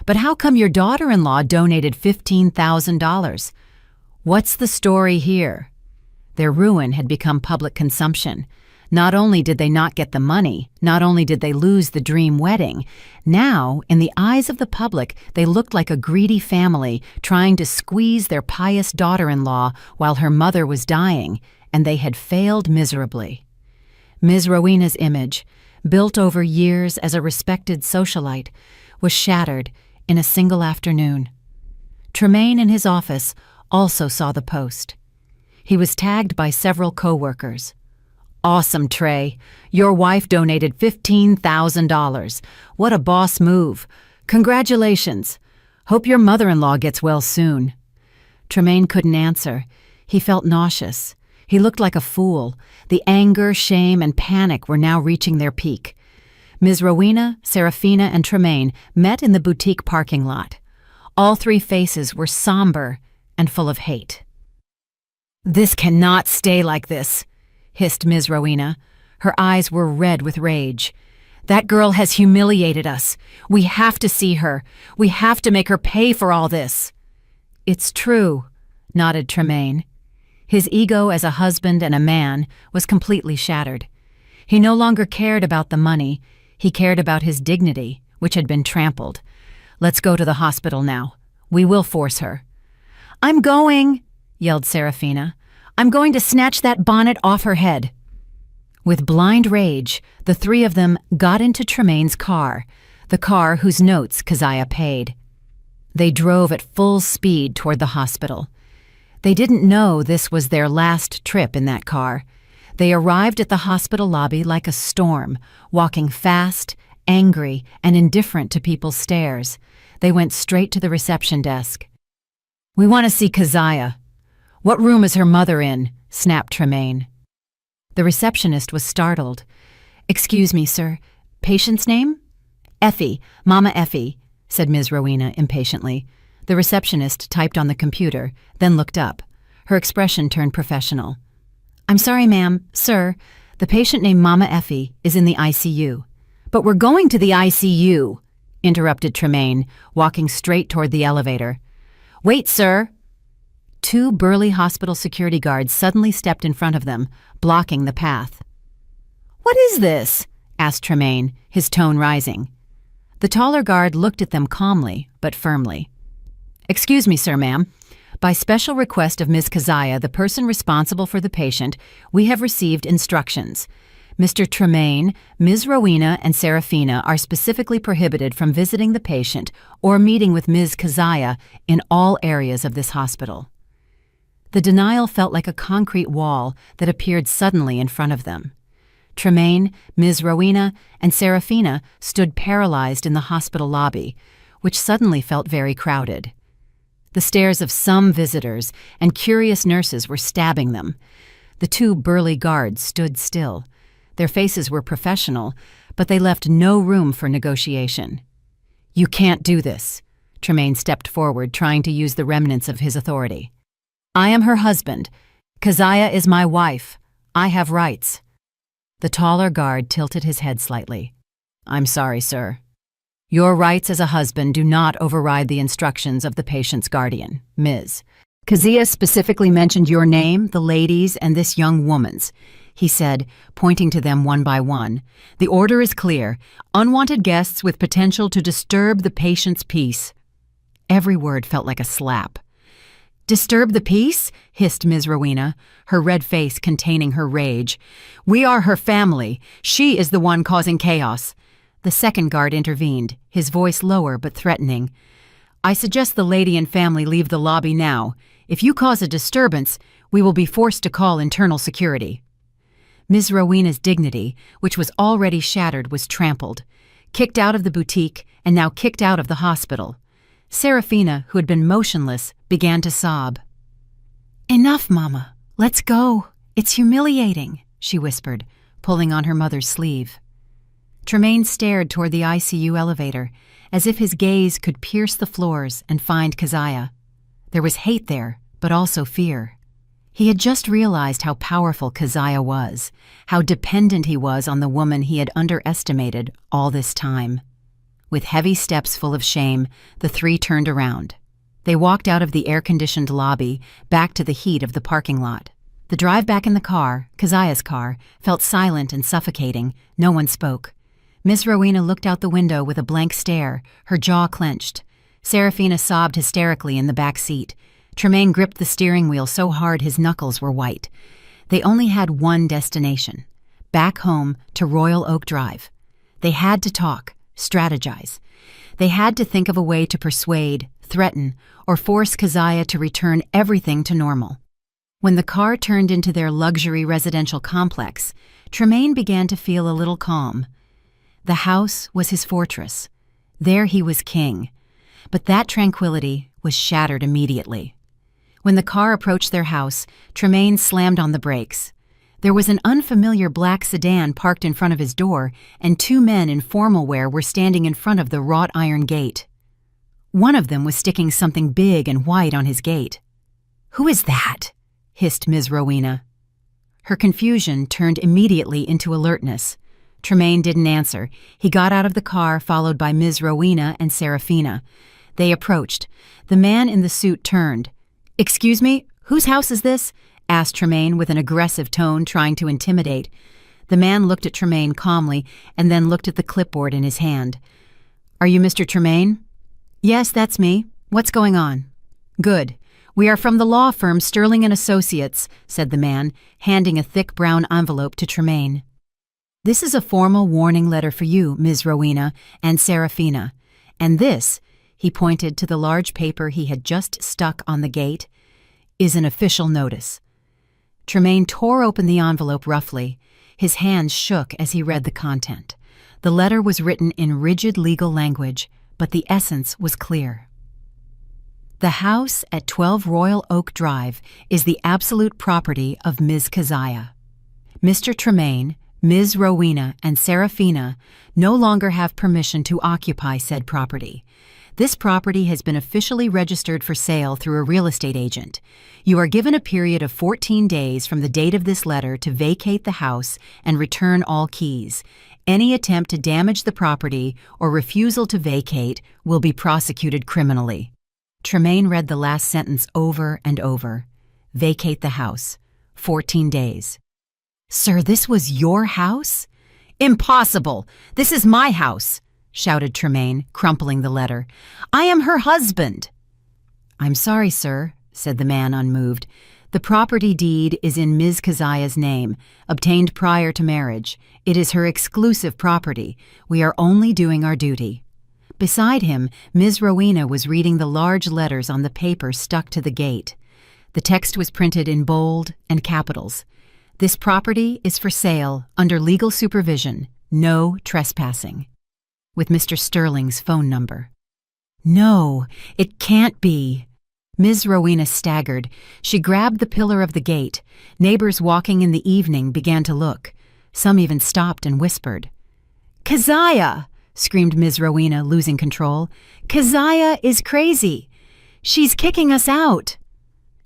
But how come your daughter-in-law donated $15,000? What's the story here?" Their ruin had become public consumption. Not only did they not get the money, not only did they lose the dream wedding, now, in the eyes of the public, they looked like a greedy family trying to squeeze their pious daughter-in-law while her mother was dying, and they had failed miserably. Ms. Rowena's image, built over years as a respected socialite, was shattered in a single afternoon. Tremaine in his office also saw the post. He was tagged by several co-workers. "Awesome, Trey. Your wife donated $15,000. What a boss move. Congratulations. Hope your mother-in-law gets well soon." Tremaine couldn't answer. He felt nauseous. He looked like a fool. The anger, shame, and panic were now reaching their peak. Ms. Rowena, Serafina, and Tremaine met in the boutique parking lot. All three faces were somber and full of hate. "This cannot stay like this," hissed Ms. Rowena. Her eyes were red with rage. "That girl has humiliated us. We have to see her. We have to make her pay for all this." "It's true," nodded Tremaine. His ego as a husband and a man was completely shattered. He no longer cared about the money. He cared about his dignity, which had been trampled. "Let's go to the hospital now. We will force her." "I'm going," yelled Serafina. "I'm going to snatch that bonnet off her head." With blind rage, the three of them got into Tremaine's car, the car whose notes Keziah paid. They drove at full speed toward the hospital. They didn't know this was their last trip in that car. They arrived at the hospital lobby like a storm, walking fast, angry, and indifferent to people's stares. They went straight to the reception desk. "We want to see Keziah." "What room is her mother in?" snapped Tremaine. The receptionist was startled. "Excuse me, sir. Patient's name?" "Effie, Mama Effie," said Ms. Rowena impatiently. The receptionist typed on the computer, then looked up. Her expression turned professional. "I'm sorry, ma'am. Sir, the patient named Mama Effie is in the ICU." "But we're going to the ICU," interrupted Tremaine, walking straight toward the elevator. "Wait, sir." Two burly hospital security guards suddenly stepped in front of them, blocking the path. "What is this?" asked Tremaine, his tone rising. The taller guard looked at them calmly, but firmly. "Excuse me, sir, ma'am. By special request of Ms. Keziah, the person responsible for the patient, we have received instructions. Mr. Tremaine, Ms. Rowena, and Serafina are specifically prohibited from visiting the patient or meeting with Ms. Keziah in all areas of this hospital." The denial felt like a concrete wall that appeared suddenly in front of them. Tremaine, Ms. Rowena, and Serafina stood paralyzed in the hospital lobby, which suddenly felt very crowded. The stares of some visitors and curious nurses were stabbing them. The two burly guards stood still. Their faces were professional, but they left no room for negotiation. "You can't do this." Tremaine stepped forward, trying to use the remnants of his authority. "I am her husband. Keziah is my wife. I have rights." The taller guard tilted his head slightly. "I'm sorry, sir. Your rights as a husband do not override the instructions of the patient's guardian, Ms. Keziah specifically mentioned your name, the lady's, and this young woman's," he said, pointing to them one by one. "The order is clear. Unwanted guests with potential to disturb the patient's peace." Every word felt like a slap. "Disturb the peace?" hissed Ms. Rowena, her red face containing her rage. "We are her family. She is the one causing chaos." The second guard intervened, his voice lower but threatening. "I suggest the lady and family leave the lobby now. If you cause a disturbance, we will be forced to call internal security." Ms. Rowena's dignity, which was already shattered, was trampled, kicked out of the boutique, and now kicked out of the hospital. Serafina, who had been motionless, began to sob. "Enough, Mama. Let's go. It's humiliating," she whispered, pulling on her mother's sleeve. Tremaine stared toward the ICU elevator, as if his gaze could pierce the floors and find Keziah. There was hate there, but also fear. He had just realized how powerful Keziah was, how dependent he was on the woman he had underestimated all this time. With heavy steps full of shame, the three turned around. They walked out of the air-conditioned lobby, back to the heat of the parking lot. The drive back in the car, Keziah's car, felt silent and suffocating. No one spoke. Miss Rowena looked out the window with a blank stare, her jaw clenched. Serafina sobbed hysterically in the back seat. Tremaine gripped the steering wheel so hard his knuckles were white. They only had one destination: back home to Royal Oak Drive. They had to talk, strategize. They had to think of a way to persuade, threaten, or force Keziah to return everything to normal. When the car turned into their luxury residential complex, Tremaine began to feel a little calm. The house was his fortress. There he was king. But that tranquility was shattered immediately. When the car approached their house, Tremaine slammed on the brakes. There was an unfamiliar black sedan parked in front of his door, and two men in formal wear were standing in front of the wrought iron gate. One of them was sticking something big and white on his gate. "Who is that?" hissed Ms. Rowena. Her confusion turned immediately into alertness. Tremaine didn't answer. He got out of the car, followed by Ms. Rowena and Serafina. They approached. The man in the suit turned. "Excuse me, whose house is this?" asked Tremaine with an aggressive tone, trying to intimidate. The man looked at Tremaine calmly and then looked at the clipboard in his hand. "Are you Mr. Tremaine?" "Yes, that's me. What's going on?" "Good. We are from the law firm Sterling & Associates," said the man, handing a thick brown envelope to Tremaine. "This is a formal warning letter for you, Ms. Rowena and Serafina. And this," he pointed to the large paper he had just stuck on the gate, "is an official notice." Tremaine tore open the envelope roughly. His hands shook as he read the content. The letter was written in rigid legal language, but the essence was clear. The house at 12 Royal Oak Drive is the absolute property of Ms. Keziah. Mr. Tremaine, Ms. Rowena, and Serafina no longer have permission to occupy said property. This property has been officially registered for sale through a real estate agent. You are given a period of 14 days from the date of this letter to vacate the house and return all keys. Any attempt to damage the property or refusal to vacate will be prosecuted criminally. Tremaine read the last sentence over and over. Vacate the house. 14 days. "Sir, this was your house?" "Impossible! This is my house!" shouted Tremaine, crumpling the letter. "I am her husband!" "I'm sorry, sir," said the man, unmoved. "The property deed is in Ms. Keziah's name, obtained prior to marriage. It is her exclusive property. We are only doing our duty." Beside him, Ms. Rowena was reading the large letters on the paper stuck to the gate. The text was printed in bold and capitals. "This property is for sale under legal supervision. No trespassing." With Mr. Sterling's phone number. "No, it can't be." Ms. Rowena staggered. She grabbed the pillar of the gate. Neighbors walking in the evening began to look. Some even stopped and whispered. "Keziah!" screamed Ms. Rowena, losing control. "Keziah is crazy. She's kicking us out."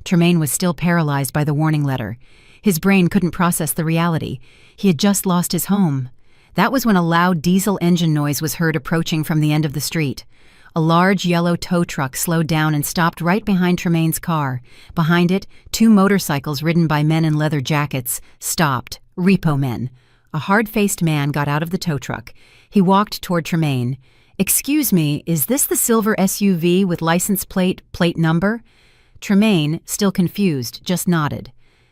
Tremaine was still paralyzed by the warning letter. His brain couldn't process the reality. He had just lost his home. That was when a loud diesel engine noise was heard approaching from the end of the street. A large yellow tow truck slowed down and stopped right behind Tremaine's car. Behind it, two motorcycles ridden by men in leather jackets stopped. Repo men. A hard-faced man got out of the tow truck. He walked toward Tremaine. "Excuse me, is this the silver SUV with license plate number?" Tremaine, still confused, just nodded.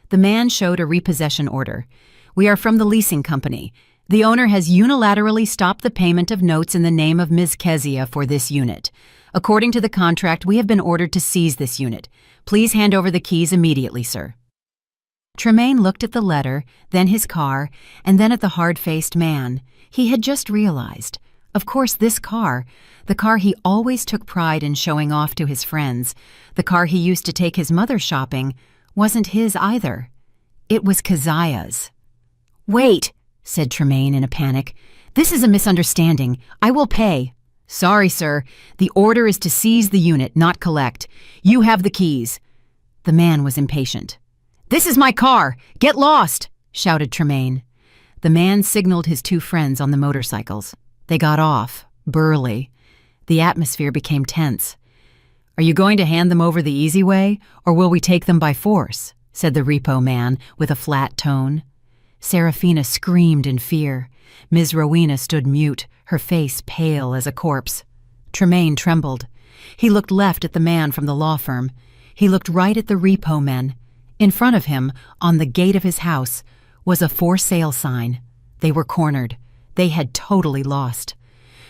The man showed a repossession order. "We are from the leasing company. The owner has unilaterally stopped the payment of notes in the name of Ms. Keziah for this unit. According to the contract, we have been ordered to seize this unit. Please hand over the keys immediately, sir." Tremaine looked at the letter, then his car, and then at the hard-faced man. He had just realized. Of course, this car, the car he always took pride in showing off to his friends, the car he used to take his mother shopping, wasn't his either. It was Keziah's. "Wait!" said Tremaine in a panic. "This is a misunderstanding. I will pay." "Sorry, sir. The order is to seize the unit, not collect. You have the keys." The man was impatient. "This is my car! Get lost!" shouted Tremaine. The man signaled his two friends on the motorcycles. They got off, burly. The atmosphere became tense. "Are you going to hand them over the easy way, or will we take them by force?" said the repo man with a flat tone. Serafina screamed in fear. Ms. Rowena stood mute, her face pale as a corpse. Tremaine trembled. He looked left at the man from the law firm. He looked right at the repo men. In front of him, on the gate of his house, was a for sale sign. They were cornered. They had totally lost.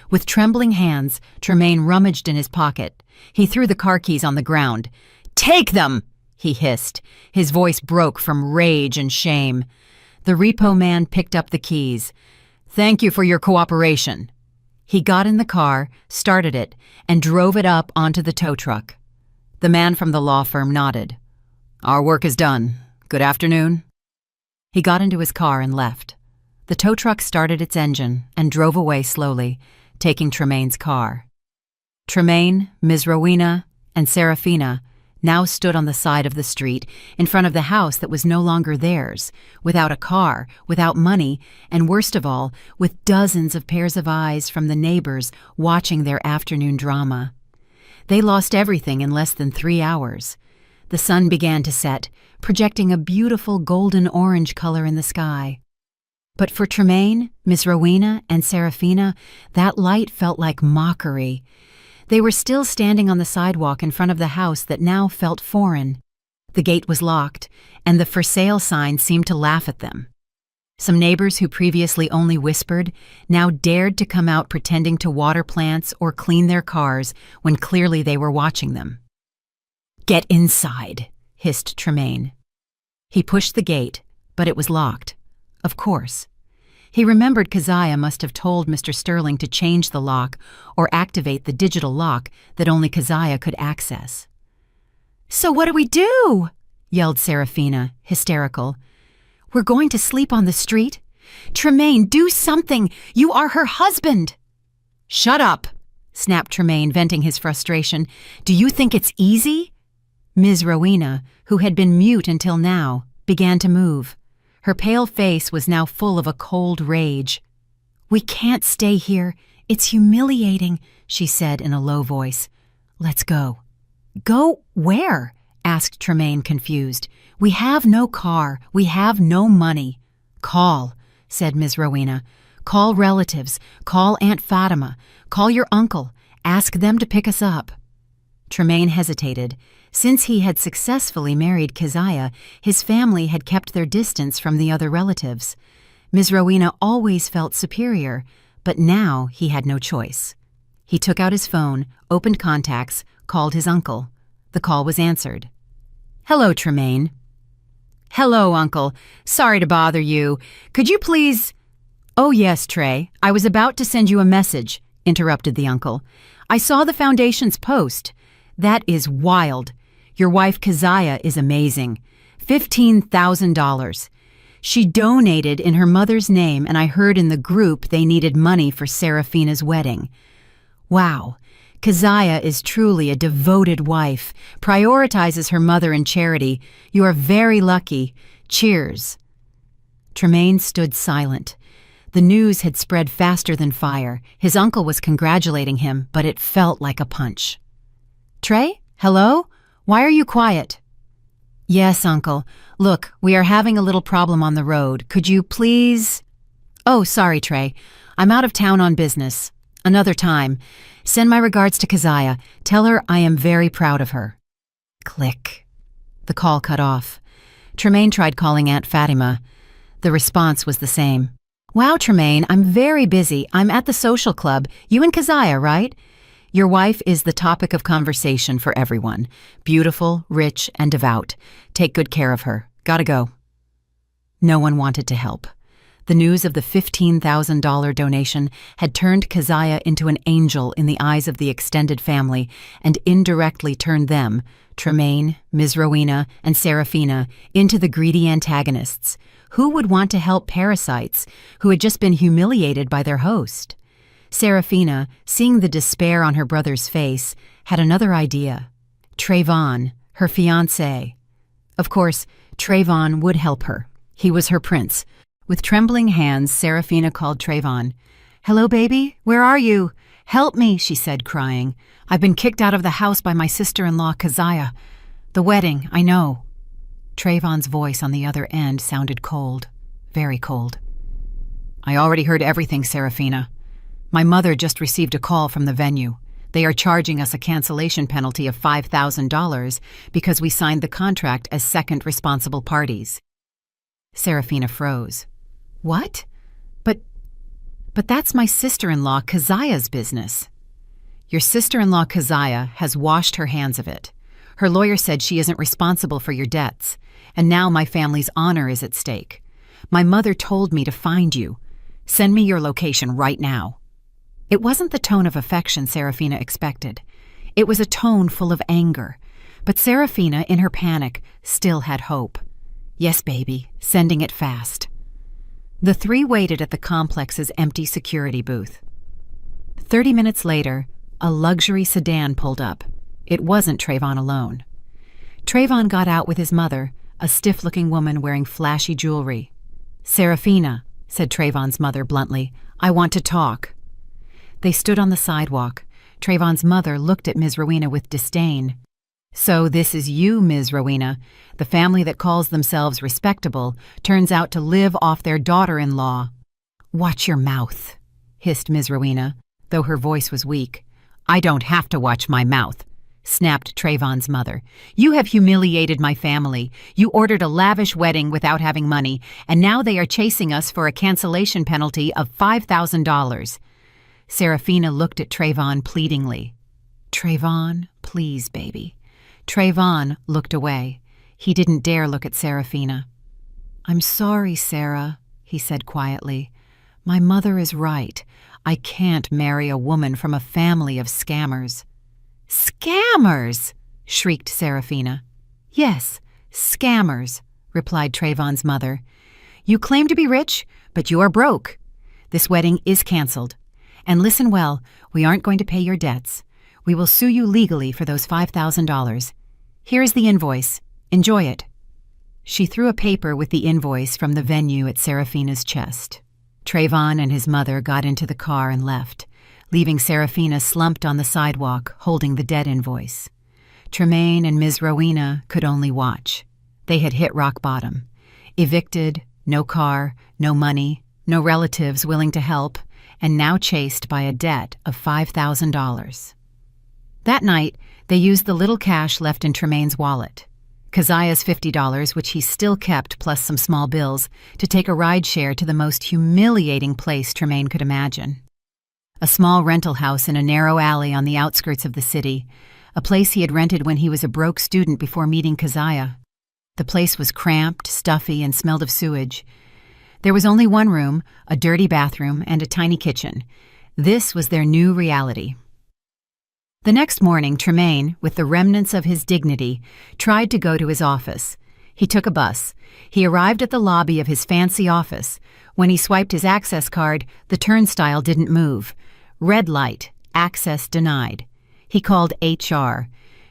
With trembling hands, Tremaine rummaged in his pocket. He threw the car keys on the ground. "Take them!" he hissed. His voice broke from rage and shame. The repo man picked up the keys. "Thank you for your cooperation." He got in the car, started it, and drove it up onto the tow truck. The man from the law firm nodded. "Our work is done. Good afternoon." He got into his car and left. The tow truck started its engine and drove away slowly, taking Tremaine's car. Tremaine, Ms. Rowena, and Serafina now stood on the side of the street in front of the house that was no longer theirs, without a car, without money, and worst of all, with dozens of pairs of eyes from the neighbors watching their afternoon drama. They lost everything in less than 3 hours. The sun began to set, projecting a beautiful golden-orange color in the sky. But for Tremaine, Ms. Rowena, and Serafina, that light felt like mockery. They were still standing on the sidewalk in front of the house that now felt foreign. The gate was locked, and the for sale sign seemed to laugh at them. Some neighbors who previously only whispered now dared to come out pretending to water plants or clean their cars when clearly they were watching them. "Get inside," hissed Tremaine. He pushed the gate, but it was locked. Of course. He remembered Keziah must have told Mr. Sterling to change the lock or activate the digital lock that only Keziah could access. "So what do we do?" yelled Serafina, hysterical. "We're going to sleep on the street? Tremaine, do something! You are her husband!" "Shut up!" snapped Tremaine, venting his frustration. "Do you think it's easy?" Ms. Rowena, who had been mute until now, began to move. Her pale face was now full of a cold rage. "We can't stay here. It's humiliating," she said in a low voice. "Let's go." "Go where?" asked Tremaine, confused. "We have no car. We have no money." "Call," said Ms. Rowena. "Call relatives. Call Aunt Fatima. Call your uncle. Ask them to pick us up." Tremaine hesitated. Since he had successfully married Keziah, his family had kept their distance from the other relatives. Ms. Rowena always felt superior, but now he had no choice. He took out his phone, opened contacts, called his uncle. The call was answered. "Hello, Tremaine." "Hello, Uncle. Sorry to bother you. Could you please—" "Oh, yes, Trey. I was about to send you a message," interrupted the uncle. "I saw the Foundation's post. That is wild. Your wife Keziah is amazing. $15,000. She donated in her mother's name, and I heard in the group they needed money for Serafina's wedding. Wow, Keziah is truly a devoted wife, prioritizes her mother in charity. You are very lucky. Cheers." Tremaine stood silent. The news had spread faster than fire. His uncle was congratulating him, but it felt like a punch. "Trey? Hello? Why are you quiet?" "Yes, Uncle. Look, we are having a little problem on the road. Could you please—" "Oh, sorry, Trey. I'm out of town on business. Another time. Send my regards to Keziah. Tell her I am very proud of her." Click. The call cut off. Tremaine tried calling Aunt Fatima. The response was the same. "Wow, Tremaine, I'm very busy. I'm at the social club. You and Keziah, right? Your wife is the topic of conversation for everyone. Beautiful, rich, and devout. Take good care of her. Gotta go." No one wanted to help. The news of the $15,000 donation had turned Keziah into an angel in the eyes of the extended family and indirectly turned them, Tremaine, Ms. Rowena, and Serafina, into the greedy antagonists. Who would want to help parasites who had just been humiliated by their host? Serafina, seeing the despair on her brother's face, had another idea. Trayvon, her fiancé. Of course, Trayvon would help her. He was her prince. With trembling hands, Serafina called Trayvon. "Hello, baby? Where are you? Help me," she said, crying. "I've been kicked out of the house by my sister-in-law, Keziah. The wedding, I know." Trayvon's voice on the other end sounded cold, very cold. "I already heard everything, Serafina. My mother just received a call from the venue. They are charging us a cancellation penalty of $5,000 because we signed the contract as second responsible parties." Serafina froze. "What? But that's my sister-in-law Keziah's business." "Your sister-in-law Keziah has washed her hands of it. Her lawyer said she isn't responsible for your debts, and now my family's honor is at stake. My mother told me to find you. Send me your location right now." It wasn't the tone of affection Serafina expected. It was a tone full of anger. But Serafina, in her panic, still had hope. "Yes, baby, sending it fast." The three waited at the complex's empty security booth. 30 minutes later, a luxury sedan pulled up. It wasn't Trayvon alone. Trayvon got out with his mother, a stiff-looking woman wearing flashy jewelry. "Serafina," said Trayvon's mother bluntly, "I want to talk." They stood on the sidewalk. Trayvon's mother looked at Ms. Rowena with disdain. "So this is you, Ms. Rowena. The family that calls themselves respectable turns out to live off their daughter-in-law." "Watch your mouth," hissed Ms. Rowena, though her voice was weak. "I don't have to watch my mouth," snapped Trayvon's mother. "You have humiliated my family. You ordered a lavish wedding without having money, and now they are chasing us for a cancellation penalty of $5,000. Serafina looked at Trayvon pleadingly. "Trayvon, please, baby." Trayvon looked away. He didn't dare look at Serafina. "I'm sorry, Sarah," he said quietly. "My mother is right. I can't marry a woman from a family of scammers." "Scammers!" shrieked Serafina. "Yes, scammers," replied Trayvon's mother. "You claim to be rich, but you are broke. This wedding is canceled. And listen well, we aren't going to pay your debts. We will sue you legally for those $5,000. Here is the invoice. Enjoy it." She threw a paper with the invoice from the venue at Serafina's chest. Trayvon and his mother got into the car and left, leaving Serafina slumped on the sidewalk holding the debt invoice. Tremaine and Ms. Rowena could only watch. They had hit rock bottom. Evicted, no car, no money, no relatives willing to help, and now chased by a debt of $5,000. That night, they used the little cash left in Tremaine's wallet, Keziah's $50, which he still kept plus some small bills, to take a rideshare to the most humiliating place Tremaine could imagine. A small rental house in a narrow alley on the outskirts of the city, a place he had rented when he was a broke student before meeting Keziah. The place was cramped, stuffy, and smelled of sewage. There was only one room, a dirty bathroom, and a tiny kitchen. This was their new reality. The next morning, Tremaine, with the remnants of his dignity, tried to go to his office. He took a bus. He arrived at the lobby of his fancy office. When he swiped his access card, the turnstile didn't move. Red light, access denied. He called HR.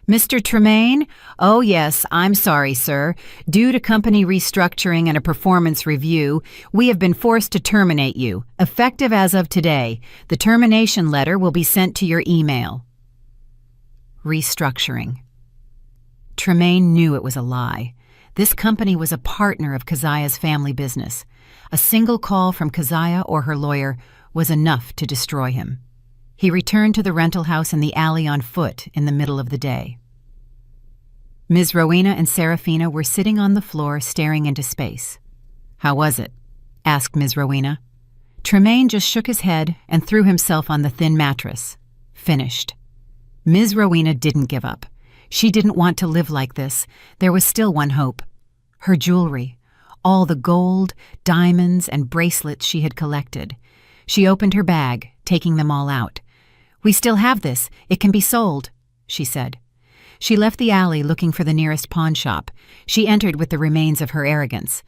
"Mr. Tremaine? Oh, yes, I'm sorry, sir. Due to company restructuring and a performance review, we have been forced to terminate you, effective as of today. The termination letter will be sent to your email." Restructuring. Tremaine knew it was a lie. This company was a partner of Keziah's family business. A single call from Keziah or her lawyer was enough to destroy him. He returned to the rental house in the alley on foot in the middle of the day. Ms. Rowena and Serafina were sitting on the floor staring into space. "How was it?" asked Ms. Rowena. Tremaine just shook his head and threw himself on the thin mattress. Finished. Ms. Rowena didn't give up. She didn't want to live like this. There was still one hope. Her jewelry. all the gold, diamonds, and bracelets she had collected. She opened her bag, taking them all out. "We still have this. It can be sold," she said. She left the alley looking for the nearest pawn shop. She entered with the remains of her arrogance.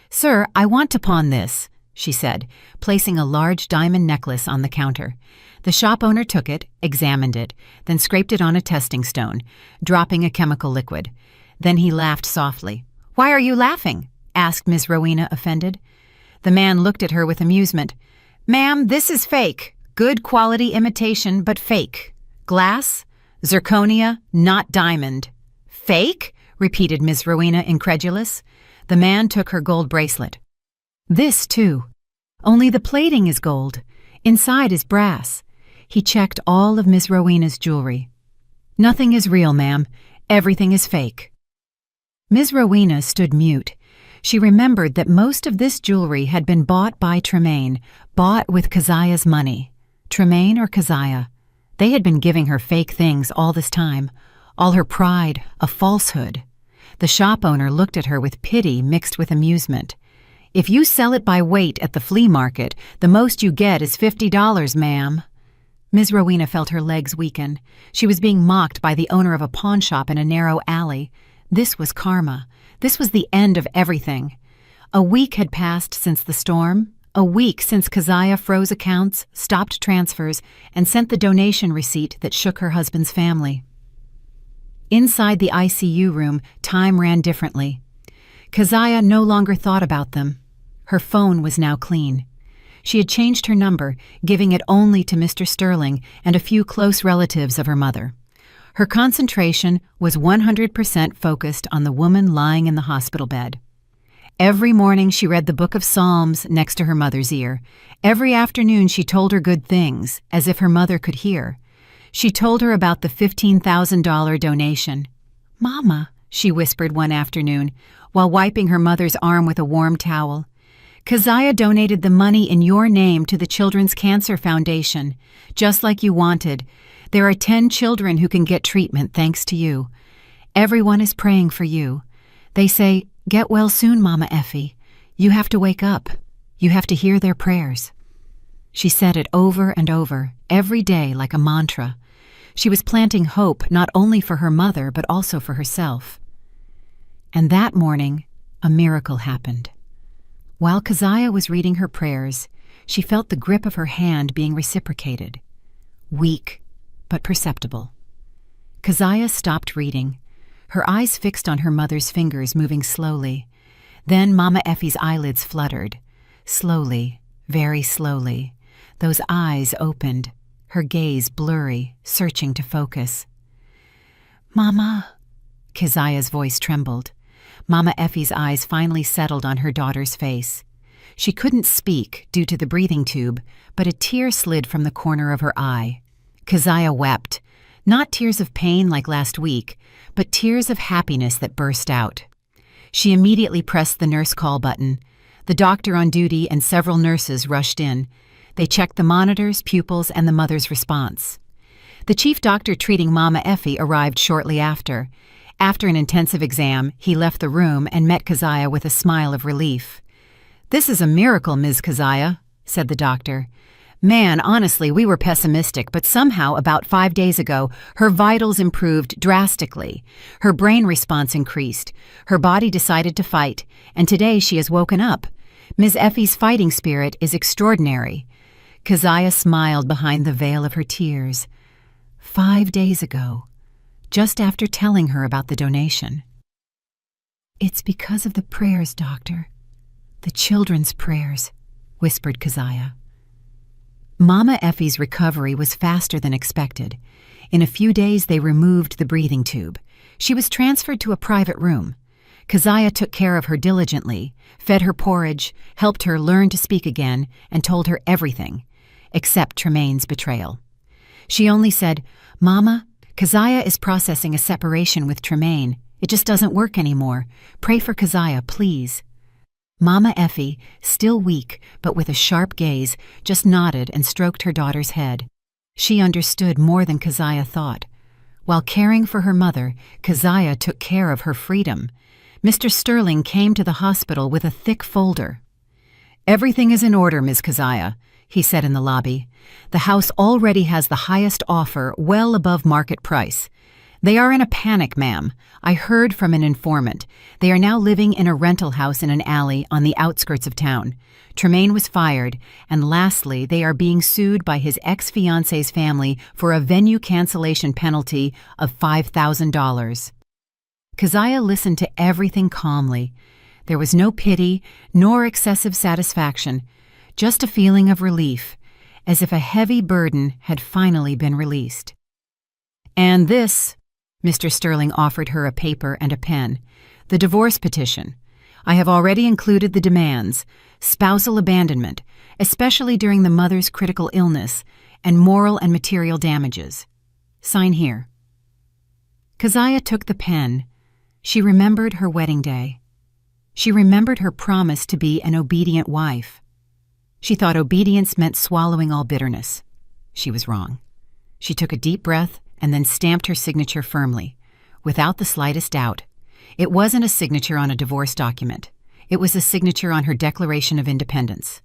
"Sir, I want to pawn this," she said, placing a large diamond necklace on the counter. The shop owner took it, examined it, then scraped it on a testing stone, dropping a chemical liquid. Then he laughed softly. "Why are you laughing?" asked Miss Rowena, offended. The man looked at her with amusement. "Ma'am, this is fake. Good quality imitation, but fake. Glass? Zirconia, not diamond." "Fake?" repeated Miss Rowena, incredulous. The man took her gold bracelet. "This, too. Only the plating is gold. Inside is brass." He checked all of Miss Rowena's jewelry. "Nothing is real, ma'am. Everything is fake." Miss Rowena stood mute. She remembered that most of this jewelry had been bought by Tremaine, bought with Keziah's money. Tremaine or Keziah? They had been giving her fake things all this time, all her pride, a falsehood. The shop owner looked at her with pity mixed with amusement. "If you sell it by weight at the flea market, the most you get is $50, ma'am." Ms. Rowena felt her legs weaken. She was being mocked by the owner of a pawn shop in a narrow alley. This was karma. This was the end of everything. A week had passed since the storm. A week since Keziah froze accounts, stopped transfers, and sent the donation receipt that shook her husband's family. Inside the ICU room, time ran differently. Keziah no longer thought about them. Her phone was now clean. She had changed her number, giving it only to Mr. Sterling and a few close relatives of her mother. Her concentration was 100% focused on the woman lying in the hospital bed. Every morning she read the Book of Psalms next to her mother's ear. Every afternoon she told her good things, as if her mother could hear. She told her about the $15,000 donation. "Mama," she whispered one afternoon, while wiping her mother's arm with a warm towel, "Keziah donated the money in your name to the Children's Cancer Foundation, just like you wanted. There are 10 children who can get treatment thanks to you. Everyone is praying for you. They say, 'Get well soon, Mama Effie. You have to wake up. You have to hear their prayers.'" She said it over and over, every day like a mantra. She was planting hope not only for her mother but also for herself. And that morning, a miracle happened. While Keziah was reading her prayers, she felt the grip of her hand being reciprocated. Weak, but perceptible. Keziah stopped reading, her eyes fixed on her mother's fingers moving slowly. Then Mama Effie's eyelids fluttered. Slowly, very slowly, those eyes opened, her gaze blurry, searching to focus. "Mama," Keziah's voice trembled. Mama Effie's eyes finally settled on her daughter's face. She couldn't speak due to the breathing tube, but a tear slid from the corner of her eye. Keziah wept, not tears of pain like last week, but tears of happiness that burst out. She immediately pressed the nurse call button. The doctor on duty and several nurses rushed in. They checked the monitors, pupils, and the mother's response. The chief doctor treating Mama Effie arrived shortly after. After an intensive exam, he left the room and met Keziah with a smile of relief. "This is a miracle, Ms. Keziah," said the doctor. "Man, honestly, we were pessimistic, but somehow about 5 days ago, her vitals improved drastically. Her brain response increased. Her body decided to fight, and today she has woken up. Ms. Effie's fighting spirit is extraordinary." Keziah smiled behind the veil of her tears. 5 days ago, just after telling her about the donation. "It's because of the prayers, doctor. The children's prayers," whispered Keziah. Mama Effie's recovery was faster than expected. In a few days they removed the breathing tube. She was transferred to a private room. Keziah took care of her diligently, fed her porridge, helped her learn to speak again, and told her everything, except Tremaine's betrayal. She only said, "Mama, Keziah is processing a separation with Tremaine. It just doesn't work anymore. Pray for Keziah, please." Mama Effie, still weak but with a sharp gaze, just nodded and stroked her daughter's head. She understood more than Keziah thought. While caring for her mother, Keziah took care of her freedom. Mr. Sterling came to the hospital with a thick folder. "Everything is in order, Ms. Keziah," he said in the lobby. "The house already has the highest offer, well above market price. They are in a panic, ma'am. I heard from an informant. They are now living in a rental house in an alley on the outskirts of town. Tremaine was fired, and lastly, they are being sued by his ex-fiancée's family for a venue cancellation penalty of $5,000. Keziah listened to everything calmly. There was no pity nor excessive satisfaction, just a feeling of relief, as if a heavy burden had finally been released. "And this," Mr. Sterling offered her a paper and a pen, "the divorce petition. I have already included the demands: spousal abandonment, especially during the mother's critical illness, and moral and material damages. Sign here." Keziah took the pen. She remembered her wedding day. She remembered her promise to be an obedient wife. She thought obedience meant swallowing all bitterness. She was wrong. She took a deep breath and then stamped her signature firmly, without the slightest doubt. It wasn't a signature on a divorce document. It was a signature on her Declaration of Independence.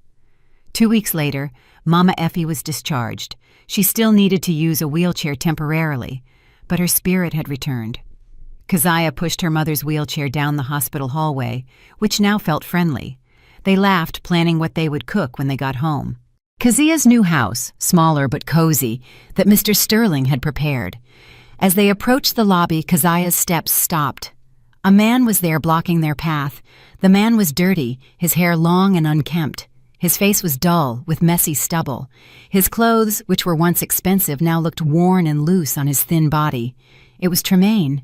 2 weeks later, Mama Effie was discharged. She still needed to use a wheelchair temporarily, but her spirit had returned. Keziah pushed her mother's wheelchair down the hospital hallway, which now felt friendly. They laughed, planning what they would cook when they got home. Keziah's new house, smaller but cozy, that Mr. Sterling had prepared. As they approached the lobby, Keziah's steps stopped. A man was there blocking their path. The man was dirty, his hair long and unkempt. His face was dull, with messy stubble. His clothes, which were once expensive, now looked worn and loose on his thin body. It was Tremaine.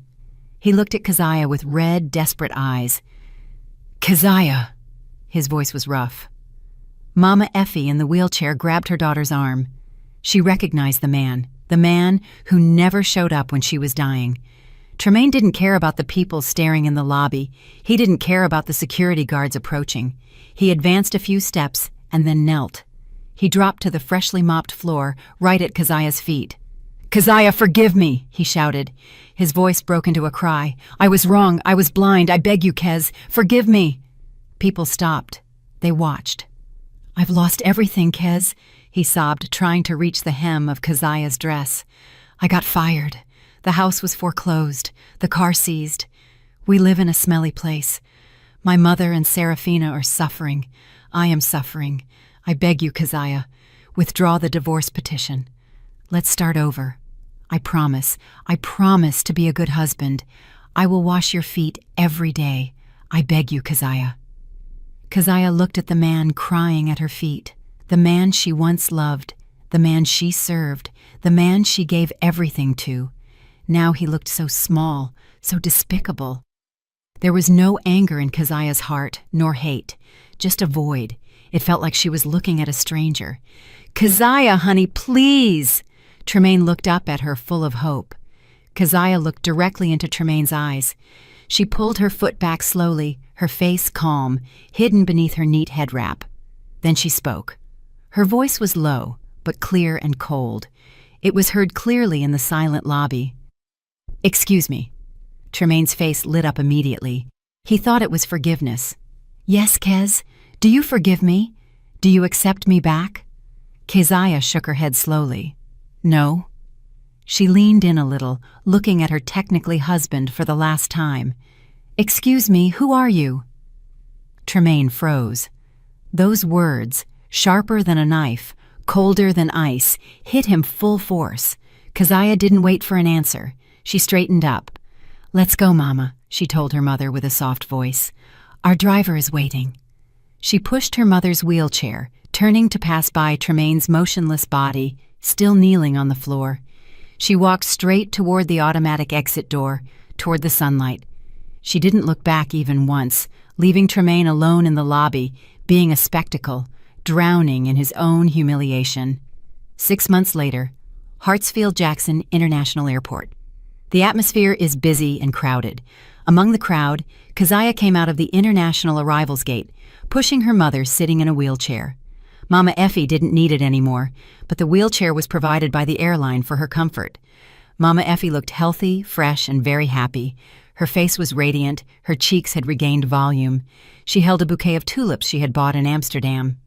He looked at Keziah with red, desperate eyes. "Keziah!" His voice was rough. Mama Effie in the wheelchair grabbed her daughter's arm. She recognized the man who never showed up when she was dying. Tremaine didn't care about the people staring in the lobby. He didn't care about the security guards approaching. He advanced a few steps and then knelt. He dropped to the freshly mopped floor, right at Keziah's feet. "Keziah, forgive me," he shouted. His voice broke into a cry. "I was wrong. I was blind. I beg you, Kez. Forgive me." People stopped. They watched. "I've lost everything, Kez," he sobbed, trying to reach the hem of Keziah's dress. "I got fired. The house was foreclosed. The car seized. We live in a smelly place. My mother and Serafina are suffering. I am suffering. I beg you, Keziah, withdraw the divorce petition. Let's start over. I promise to be a good husband. I will wash your feet every day. I beg you, Keziah." Keziah looked at the man crying at her feet, the man she once loved, the man she served, the man she gave everything to. Now he looked so small, so despicable. There was no anger in Keziah's heart, nor hate, just a void. It felt like she was looking at a stranger. "Keziah, honey, please!" Tremaine looked up at her full of hope. Keziah looked directly into Tremaine's eyes. She pulled her foot back slowly, her face calm, hidden beneath her neat head wrap. Then she spoke. Her voice was low, but clear and cold. It was heard clearly in the silent lobby. "Excuse me." Tremaine's face lit up immediately. He thought it was forgiveness. "Yes, Kez? Do you forgive me? Do you accept me back?" Keziah shook her head slowly. "No." She leaned in a little, looking at her technically husband for the last time. "Excuse me, who are you?" Tremaine froze. Those words, sharper than a knife, colder than ice, hit him full force. Keziah didn't wait for an answer. She straightened up. "Let's go, Mama," she told her mother with a soft voice. "Our driver is waiting." She pushed her mother's wheelchair, turning to pass by Tremaine's motionless body, still kneeling on the floor. She walked straight toward the automatic exit door, toward the sunlight. She didn't look back even once, leaving Tremaine alone in the lobby, being a spectacle, drowning in his own humiliation. 6 months later, Hartsfield-Jackson International Airport. The atmosphere is busy and crowded. Among the crowd, Keziah came out of the international arrivals gate, pushing her mother sitting in a wheelchair. Mama Effie didn't need it anymore, but the wheelchair was provided by the airline for her comfort. Mama Effie looked healthy, fresh, and very happy. Her face was radiant, her cheeks had regained volume. She held a bouquet of tulips she had bought in Amsterdam.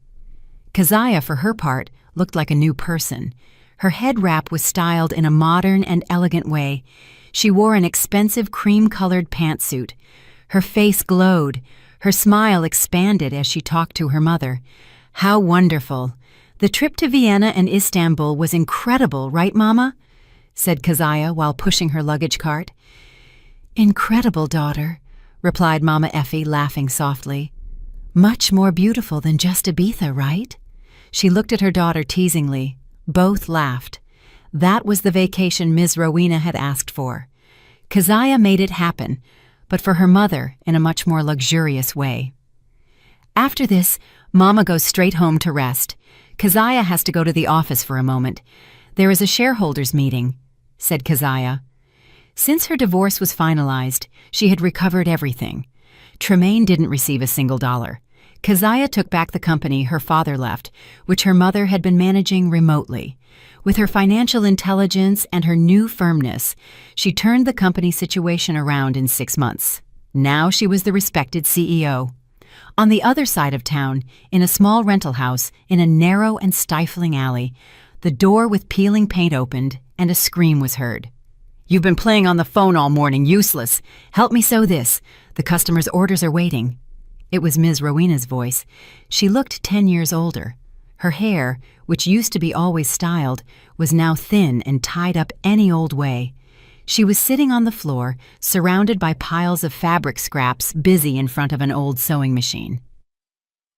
Keziah, for her part, looked like a new person. Her head wrap was styled in a modern and elegant way. She wore an expensive cream-colored pantsuit. Her face glowed. Her smile expanded as she talked to her mother. How wonderful! The trip to Vienna and Istanbul was incredible, right, Mama? Said Keziah while pushing her luggage cart. Incredible, daughter, replied Mama Effie, laughing softly. Much more beautiful than just Ibiza, right? She looked at her daughter teasingly. Both laughed. That was the vacation Ms. Rowena had asked for. Keziah made it happen, but for her mother in a much more luxurious way. After this, Mama goes straight home to rest. Keziah has to go to the office for a moment. There is a shareholders' meeting, said Keziah. Since her divorce was finalized, she had recovered everything. Tremaine didn't receive a single dollar. Keziah took back the company her father left, which her mother had been managing remotely. With her financial intelligence and her new firmness, she turned the company situation around in 6 months. Now she was the respected CEO. On the other side of town, in a small rental house in a narrow and stifling alley, the door with peeling paint opened and a scream was heard. You've been playing on the phone all morning, useless. Help me sew this. The customer's orders are waiting. It was Ms. Rowena's voice. She looked 10 years older. Her hair, which used to be always styled, was now thin and tied up any old way. She was sitting on the floor, surrounded by piles of fabric scraps, busy in front of an old sewing machine.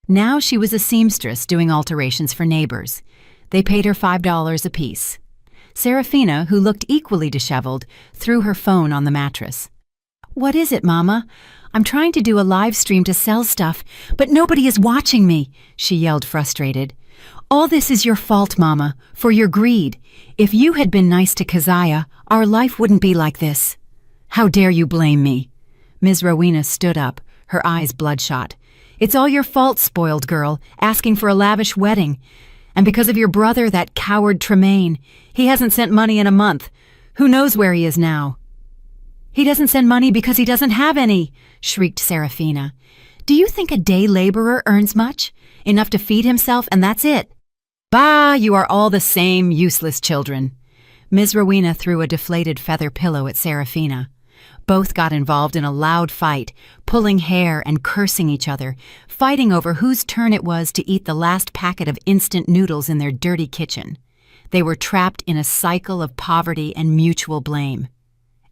Now she was a seamstress doing alterations for neighbors. They paid her $5 apiece. Serafina, who looked equally disheveled, threw her phone on the mattress. What is it, Mama? I'm trying to do a live stream to sell stuff, but nobody is watching me, she yelled, frustrated. All this is your fault, Mama, for your greed. If you had been nice to Keziah, our life wouldn't be like this. How dare you blame me? Ms. Rowena stood up, her eyes bloodshot. It's all your fault, spoiled girl, asking for a lavish wedding. And because of your brother, that coward Tremaine. He hasn't sent money in a month. Who knows where he is now? He doesn't send money because he doesn't have any, shrieked Serafina. Do you think a day laborer earns much? Enough to feed himself, and that's it? Bah, you are all the same, useless children. Ms. Rowena threw a deflated feather pillow at Serafina. Both got involved in a loud fight, pulling hair and cursing each other, fighting over whose turn it was to eat the last packet of instant noodles in their dirty kitchen. They were trapped in a cycle of poverty and mutual blame.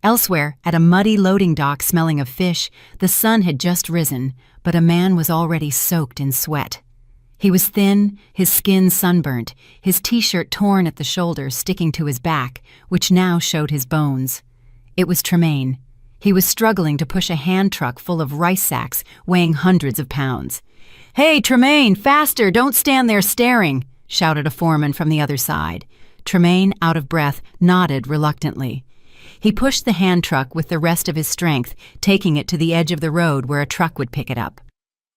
Elsewhere, at a muddy loading dock smelling of fish, the sun had just risen, but a man was already soaked in sweat. He was thin, his skin sunburnt, his t-shirt torn at the shoulders sticking to his back, which now showed his bones. It was Tremaine. He was struggling to push a hand truck full of rice sacks weighing hundreds of pounds. Hey, Tremaine, faster, don't stand there staring, shouted a foreman from the other side. Tremaine, out of breath, nodded reluctantly. He pushed the hand truck with the rest of his strength, taking it to the edge of the road where a truck would pick it up.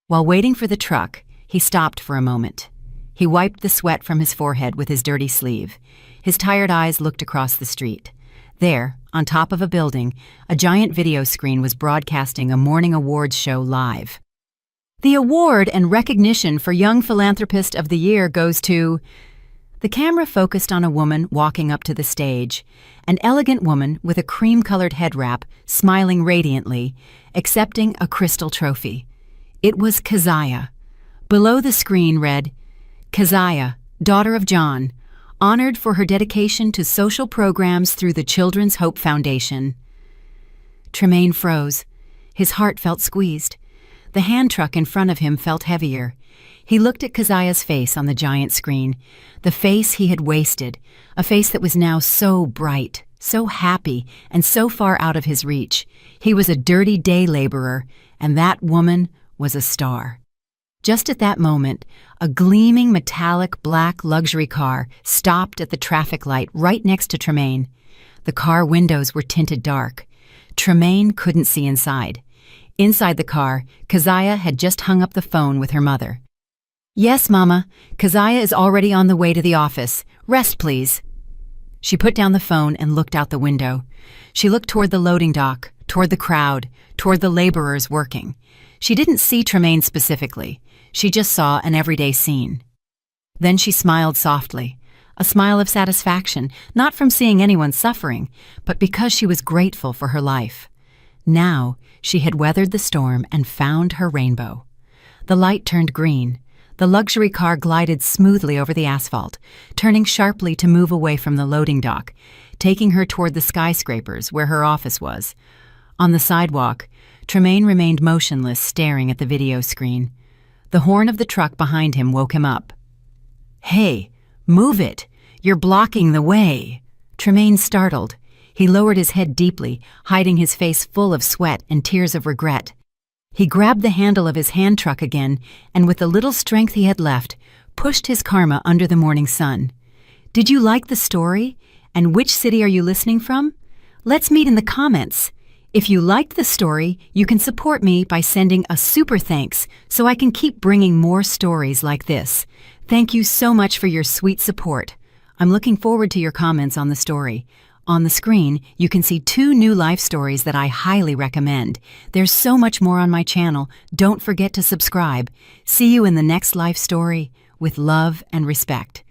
While waiting for the truck, he stopped for a moment. He wiped the sweat from his forehead with his dirty sleeve. His tired eyes looked across the street. There, on top of a building, a giant video screen was broadcasting a morning awards show live. The award and recognition for Young Philanthropist of the Year goes to... The camera focused on a woman walking up to the stage, an elegant woman with a cream-colored head wrap, smiling radiantly, accepting a crystal trophy. It was Keziah. Below the screen read, Keziah, daughter of John, honored for her dedication to social programs through the Children's Hope Foundation. Tremaine froze. His heart felt squeezed. The hand truck in front of him felt heavier. He looked at Keziah's face on the giant screen, the face he had wasted, a face that was now so bright, so happy, and so far out of his reach. He was a dirty day laborer, and that woman was a star. Just at that moment, a gleaming metallic black luxury car stopped at the traffic light right next to Tremaine. The car windows were tinted dark. Tremaine couldn't see inside. Inside the car, Keziah had just hung up the phone with her mother. Yes, Mama. Keziah is already on the way to the office. Rest, please. She put down the phone and looked out the window. She looked toward the loading dock, toward the crowd, toward the laborers working. She didn't see Tremaine specifically. She just saw an everyday scene. Then she smiled softly, a smile of satisfaction, not from seeing anyone suffering, but because she was grateful for her life. Now, she had weathered the storm and found her rainbow. The light turned green. The luxury car glided smoothly over the asphalt, turning sharply to move away from the loading dock, taking her toward the skyscrapers where her office was. On the sidewalk, Tremaine remained motionless, staring at the video screen. The horn of the truck behind him woke him up. "Hey, move it! You're blocking the way!" Tremaine startled. He lowered his head deeply, hiding his face full of sweat and tears of regret. He grabbed the handle of his hand truck again, and with the little strength he had left, pushed his karma under the morning sun. Did you like the story? And which city are you listening from? Let's meet in the comments. If you liked the story, you can support me by sending a super thanks so I can keep bringing more stories like this. Thank you so much for your sweet support. I'm looking forward to your comments on the story. On the screen, you can see 2 new life stories that I highly recommend. There's so much more on my channel. Don't forget to subscribe. See you in the next life story with love and respect.